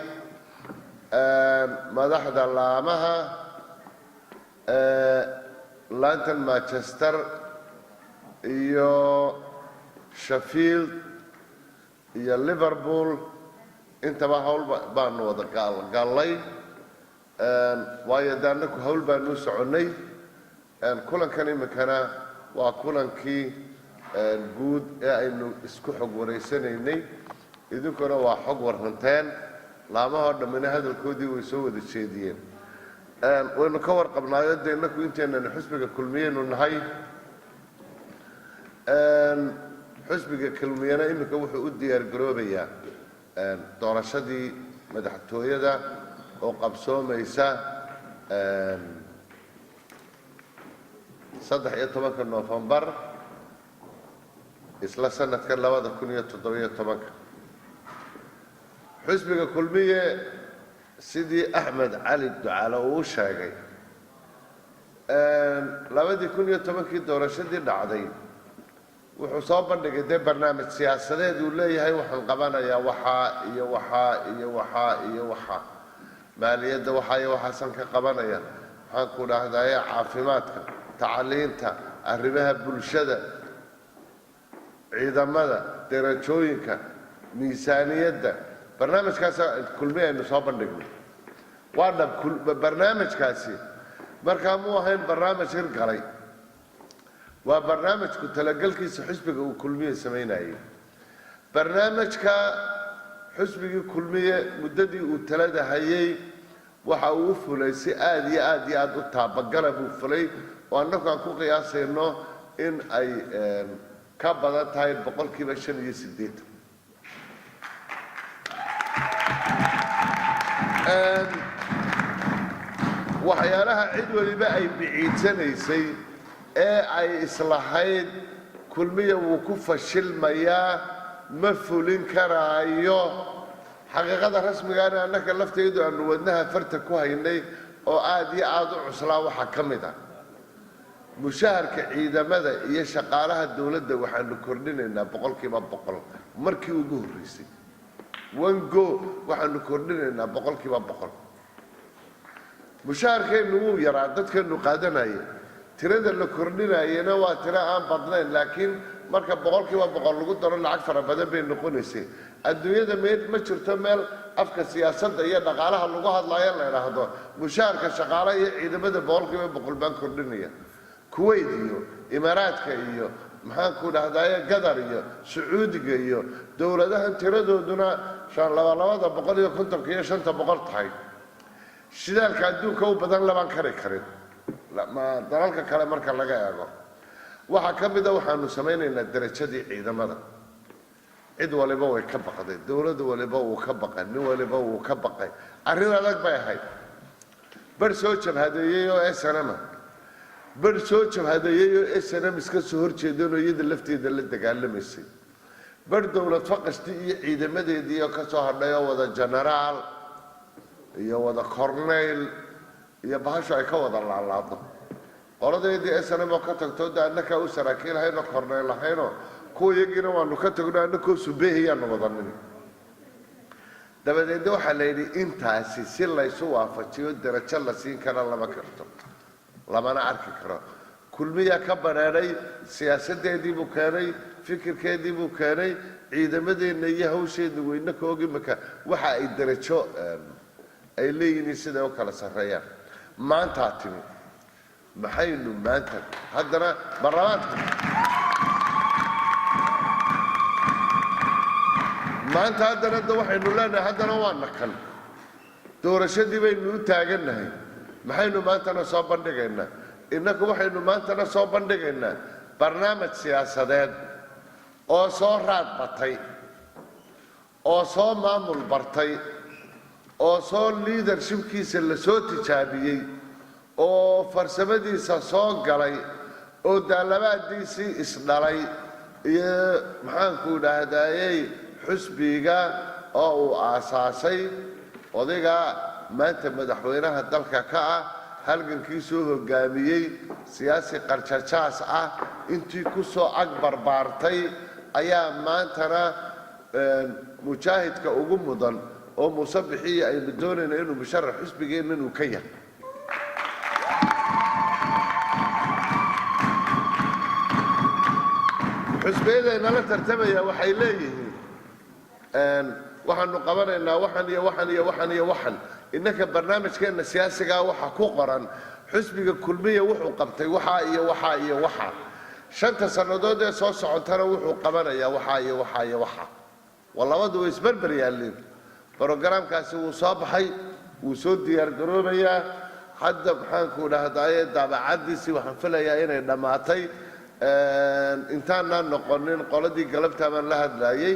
Speaker 20: madaxda laamaha London Manchester iyo Sheffield iyo Liverpool intaba hawl baanu wada galay waayo daanaku hawl baanu soconay kulankan imikana waa kulankii guud ee aynu isku xog wareysanaynay idinkuna waa xog waranteen laamaha dhamina hadalkoodii way soo wada jeediyeen waynu ka warqabnaayo dee inaku inteenana xusbiga kulmiyeynu nahay xusbiga kulmiyana imika wuxuu u diyaargaroobayaa doorashadii madaxtooyada oo qabsoomaysa 13 November isla sanadka 2017 xusbiga kulmiye sidii Axmed Cali Ducaale uu sheegay 2010 doorashadii dhacday wuxuu soo bandhigay barnaamij siyaasadeed uu leeyahay waxaan qabanayaa waxa maaliyadda waxaan ka qabanaya waxaan ku dhaahdaa caafimaadka tacliinta arrimaha bulshada ciidamada darajooyinka miisaaniyadda barnaamijkaas kulmiye aynu soo bandhignay waa dhab barnaamijkaasi markaa muu ahayn barnaamij hirgalay waa barnaamijku talagalkiisa xisbiga uu kulmiye samaynayay barnaamijka xisbigii kulmiye muddadii uu talada hayay waxa uu fulay si aad iyo aad u taabagala buu fulay oo annagu aan ku qiyaasayno in ay ka badan tahay 85%. waxyaalaha cid waliba ay biciidsanaysay ee ay islahayd kulmiye wuu ku fashilmayaa ma fulin karaayo xaqiiqada rasmigaana annaka lafteedu aanu wadnaha farta ku haynay oo aad iyo aad u cuslaa waxaa ka mid ah mushaharka ciidamada iyo shaqaalaha dowladda waxaanu kordhinaynaa 100% markii ugu horreysay wango waxaanu kordhinaynaa 100%. mushaharkeenu wuu yaraa dadkeenu qaadanaya tirada la kordhinayana waa tiro aan badnayn laakiin marka 100% lagu daro lacag fara badan bay noqonaysay adduunyada ma jirto meel afka siyaasadda iyo dhaqaalaha lagu hadlayo la yiraahdo mushaharka shaqaalaha iyo ciidamada 100% baan kordhinaya Kuwait iyo Imaaraadka iyo maxaan ku dhahdaa Qatar iyo Sacuudiga iyo dawladahan tiradooduna 250 iyo 500 tahay shidaalka adduunka u badan labaan karin ma dalalka kale marka laga eego waxa ka mid ah waxaanu samaynaynaa darajadii ciidamada cid waliba way ka baqday dawladda waliba uu ka baqay nin waliba uu ka baqay arrin adag bay ahayd bar soo jabhadeeyay oo SNM bar soo jabhadeeyay oo SNM iska soo horjeedano iyada lafteeda la dagaalamaysay bar dawlad faqashti iyo ciidamadeedii oo ka soo hadhay oo wada generaal iyo wada cornel iyo bahasho ay ka wada laalaado qoladeedii SNM oo ka tagto annaka u saraakiil hayno cornel hayno kuwayagiina waanu ka tagno annakoo subeehiyaan wadanin dabadeed waxaa la yidhi intaasi si laysu waafajiyo darajo la siin kara lama karto lamana arki karo kulmiyaa ka bareeray siyaasadeedii buu keenay fikirkeedii buu keenay ciidamadeenna iyo hawsheedna weyne ka ogi maka waxa ay darajo ay leeyihiin sida u kala sarreeyaan maanta timi maxaynu maanta haddana barlamaanka maanta haddana waxaynu leenahay haddana waa nakan doorashadii baynu u taagannahay maxaynu maantana soo bandhigaynaa innagu waxaynu maantana soo bandhigaynaa barnaamij siyaasadeed oo soo raad batay oo soo maamul bartay oo soo leadershipkiisa la soo tijaabiyey oo farsamadiisa soo galay oo daalabaadiisii isdhalay iyo maxaanku idhaahdayey xusbiga oo uu aasaasay odayga maanta madaxweynaha dalka ka ah halgankii soo hogaamiyey siyaasi qarjajaas ah intii ku soo ag barbaartay ayaa maantana mujaahidka ugu mudan oo musabixiya aynu doonayna inuu musharax xusbigeenna inuu ka yahay xusbiyadayna la tartamaya waxay leeyihiin waxaanu qabanaynaa waxan iyo waxan iyo waxan iyo waxan innaka barnaamijkeenna siyaasigaa waxa ku qoran xusbiga kulmiya wuxuu qabtay waxaa iyo waxaa iyo waxaa 5 sannadood ee soo socotana wuxuu qabanayaa waxaa iyo waxaa iyo waxaa walabadu way isbarbar yaalleen barogaraamkaasi wuu soo baxay wuu soo diyaar garoobayaa hadda maxaanku dhahdaye daabacadiisii waxaan filayaa inay dhammaatay intaanaan noqonin qoladii galabtaa baan la hadlaayey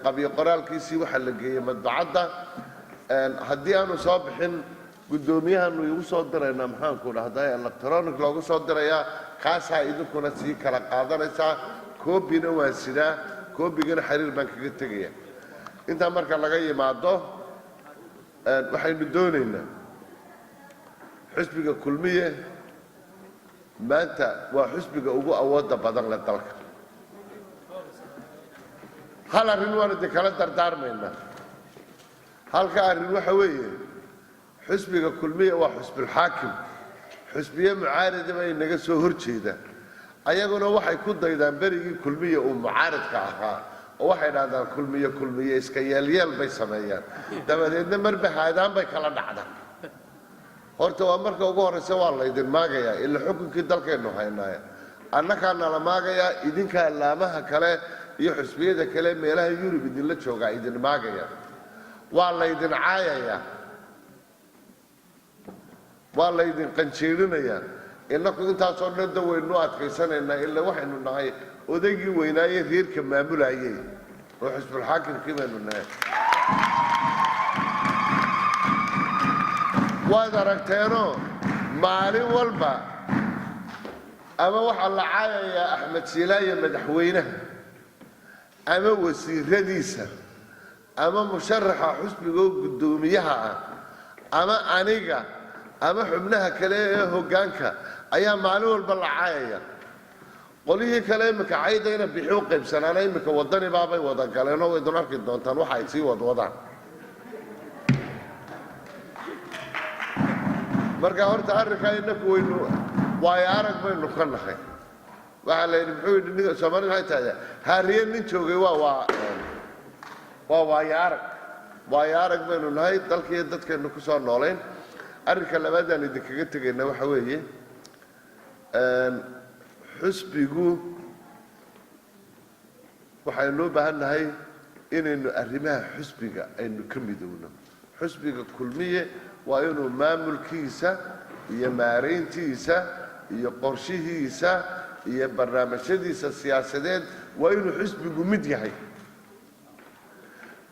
Speaker 20: qabyo qoraalkiisii waxaa la geeyey madbacadda haddii aanu soo bixin guddoomiyahaanu igu soo diraynaa maxaanku dhahdaye electronic loogu soo dirayaa kaasaa idinkuna sii kala qaadanaysaa koobina waan sidaa koobigana xiriir baan kaga tegaya intaa marka laga yimaado waxaynu doonaynaa xusbiga kulmiye maanta waa xusbiga ugu awoodda badan leh dalka hal arrin waan idin kala dardaarmaynaa halka arrin waxa weeye xusbiga kulmiye waa xusbulxaakim xusbiye mucaarida bay naga soo horjeeda ayaguna waxay ku daydaan berigii kulmiye uu mucaaridka ahaa oo waxay dhahdaan kulmiye iska yeelyeel bay sameeyaan dabadeedna marba haadaan bay kala dhacdaan horta waa marka ugu horraysa waa laydin maagayaa ila xukunkii dalkaynu haynaaya annakaa nala maagayaa idinkaa laamaha kale iyo xusbiyada kale meelaha yurub idinla joogaa idin maagaya waa laydin caayayaa waa laydin qanjeerinayaa innaku intaasoo dhan da waynu adkaysanaynaa ilaa waxaynu nahay odaygii weynaaye reerka maamulayay oo xusbulxaakimkii baynu nahay waad aragteenoo maalin walba ama waxaa la caayayaa axmed siilaaye madaxweynaha ama wasiiradiisa ama musharaxa xusbiga oo guddoomiyaha ah ama aniga ama xubnaha kale ee hoggaanka ayaa maalin walba la caayaya qolihii kale iminka caydayna bixi u qaybsanaana iminka waddani baabay wada galeenoo waydun arki doontaan waxa ay sii wadwadaan marka horta arrinkaa innaku waynu waayo arag baynu ka nahay waxaa la yidhi muxuu yidhi soomaalida waxay tahdaa haariye nin joogay waa waayo arag baynu nahay dalkiiyo dadkaynu ku soo noolayn arrinka labaadaan idinkaga tegayna waxa weeye xusbigu waxaynu u baahan nahay inaynu arrimaha xusbiga aynu ka midowno xusbiga kulmiye waa inuu maamulkiisa iyo maarayntiisa iyo qorshihiisa iyo barnaamijyadiisa siyaasadeed waa inuu xusbigu mid yahay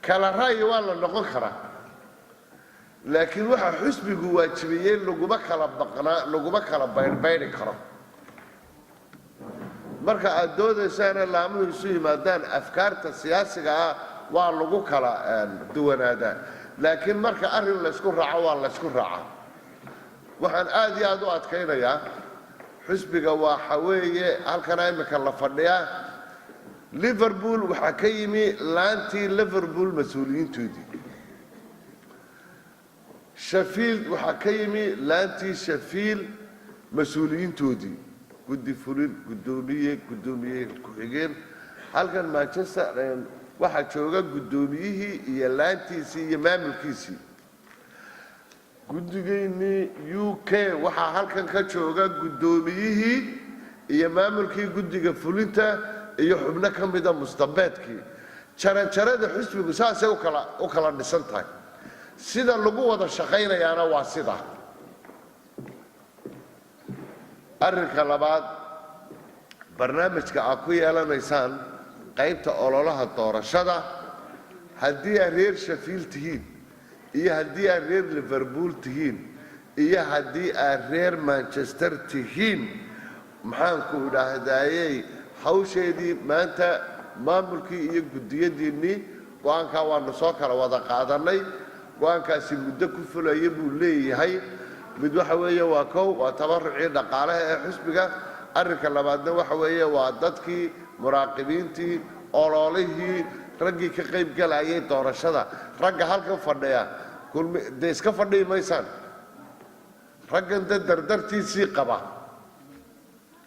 Speaker 20: kala ra'yi waa la noqon karaa laakiin waxaa xusbigu waajibiyey laguma kala baydhbaydi karo marka aad doodaysaana laamuhu isu yimaadaan afkaarta siyaasiga ah waa lagu kala duwanaadaa laakiin marka arrin laysku raaco waa laysku raacaa waxaan aad iyo aad u adkaynayaa xusbiga waxa weeye halkana iminka la fadhiyaa liverpool waxaa ka yimi laantii liverpool mas-uuliyiintoodii shafield waxaa ka yimi laantii shafield mas-uuliyiintoodii guddi fulin guddoomiye ku-xigeen halkan manchester waxaa jooga guddoomiyihii iyo laantiisii iyo maamulkiisii guddigeennii u k waxaa halkan ka jooga guddoomiyihii iyo maamulkii guddiga fulinta iyo xubno ka mida mustambeedkii jaranjarada xisbigu saasay u kala dhisan tahay sida lagu wada shaqaynayaana waa sida arrinka labaad barnaamijka aad ku yeelanaysaan qaybta ololaha doorashada haddii aad reer shafiil tihiin iyo haddii aad reer liverpool tihiin iyo haddii aad reer manchester tihiin maxaanku idhaahdayey hawsheedii maanta maamulkii iyo guddiyadiinnii go-aankaa waanu soo kala wada qaadannay go-aankaasi muddo ku fulaya buu leeyahay mid waxa weeye waa kow waa tabarucii dhaqaalaha ee xisbiga arrinka labaadna waxa weeye waa dadkii muraaqibiintii ololihii raggii ka qayb galayay doorashada ragga halkan fadhiya dee iska fadhiyi maysaan raggan de dardartiisii qaba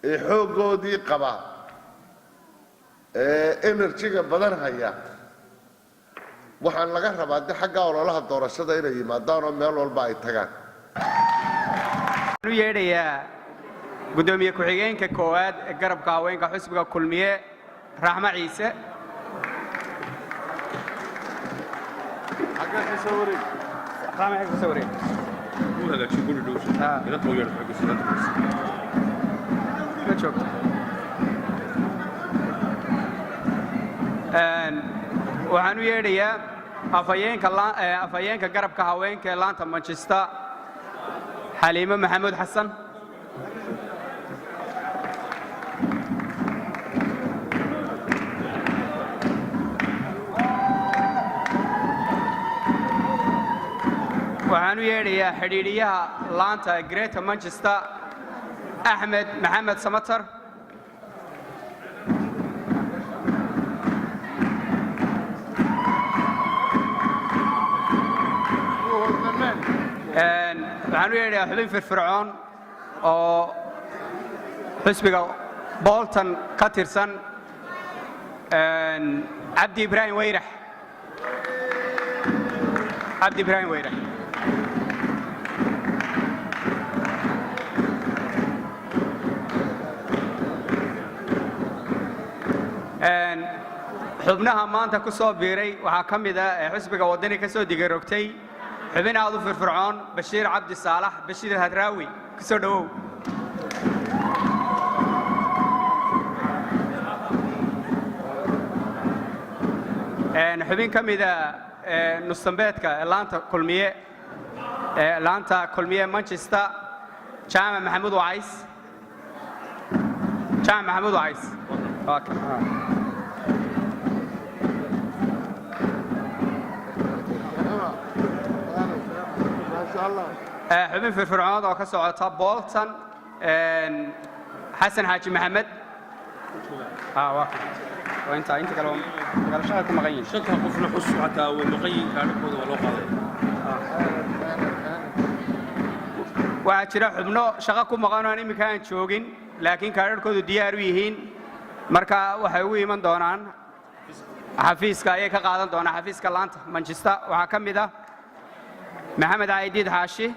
Speaker 20: ee xooggoodii qaba ee enerjiga badan haya waxaan laga rabaa de xagga ololaha doorashada inay yimaadaan oo meel walba ay tagaan
Speaker 15: waxaan u yeedhayaa gudoomiye ku-xigeenka koowaad ee garabka haweenka xisbiga kulmiye raxmo ciise waxaan u yeedhayaa afhayeenka garabka haweenka ee laanta manchester xaliimo maxamuud xasan waxaan u yeedhayaa xidhiidhiyaha laanta greater manchester axmed maxamed samatar waxaan u yeedhayaa xubin firfircoon oo xisbiga bolton ka tirsan cabdi ibraahim weyrax xubnaha maanta ku soo biiray waxaa ka mid ah ee xisbiga waddani ka soo digarogtay xubin aad u firfircoon bashiir cabdi saalax bashiir hadraawi ku soo dhowow xubin ka mida nustambeedka laanta kulmiye manchester jaamac maxamuud wacays xubin firfircoon oo ka socota bolton xasan xaaji maxamed inta kale shaqo ku maqan yihiin
Speaker 21: shanta qofna xus xataa way maqan yihiin kaadhkooda waa loo qaaday
Speaker 15: waxaa jira xubno shaqo ku maqan oo aan iminka aan joogin laakiin kaadhkoodu diyaar u yihiin marka waxay ugu iman doonaan xafiiska ayay ka qaadan doonaan xafiiska laanta manchester waxaa ka mid ah maxamed caydiid xaashi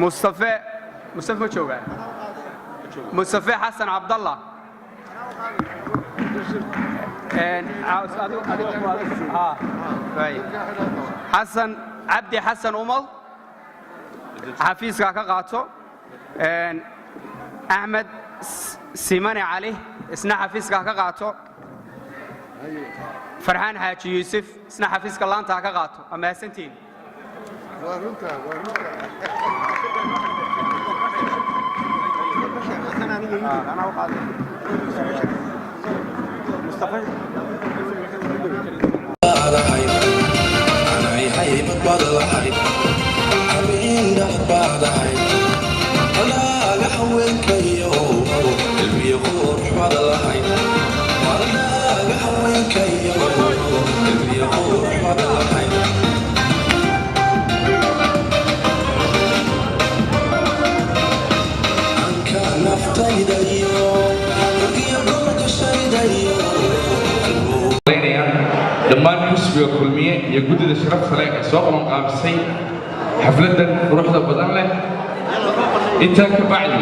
Speaker 15: mustafe ma joogaa mustafe xasan cabdallah xasan cabdi xasan umal xafiiska ka qaato axmed simane cali isna xafiiska ka qaato farxaan xaaji yuusuf isna xafiiska laanta ka qaato waa mahadsantihiin
Speaker 22: dhammaan xisbiga kulmiye iyo guddida sharafta leh ee soo qaban qaabisay xafladan quruxda badan leh intaa ka bacdi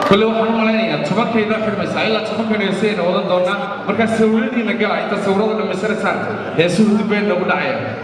Speaker 22: كل واحد مالين تبقى كذا حد مسائل تبقى كنيسين وضد دونا مركز سوريدي نقل أنت سورة لما سرسان هي سورة بين نقول عيا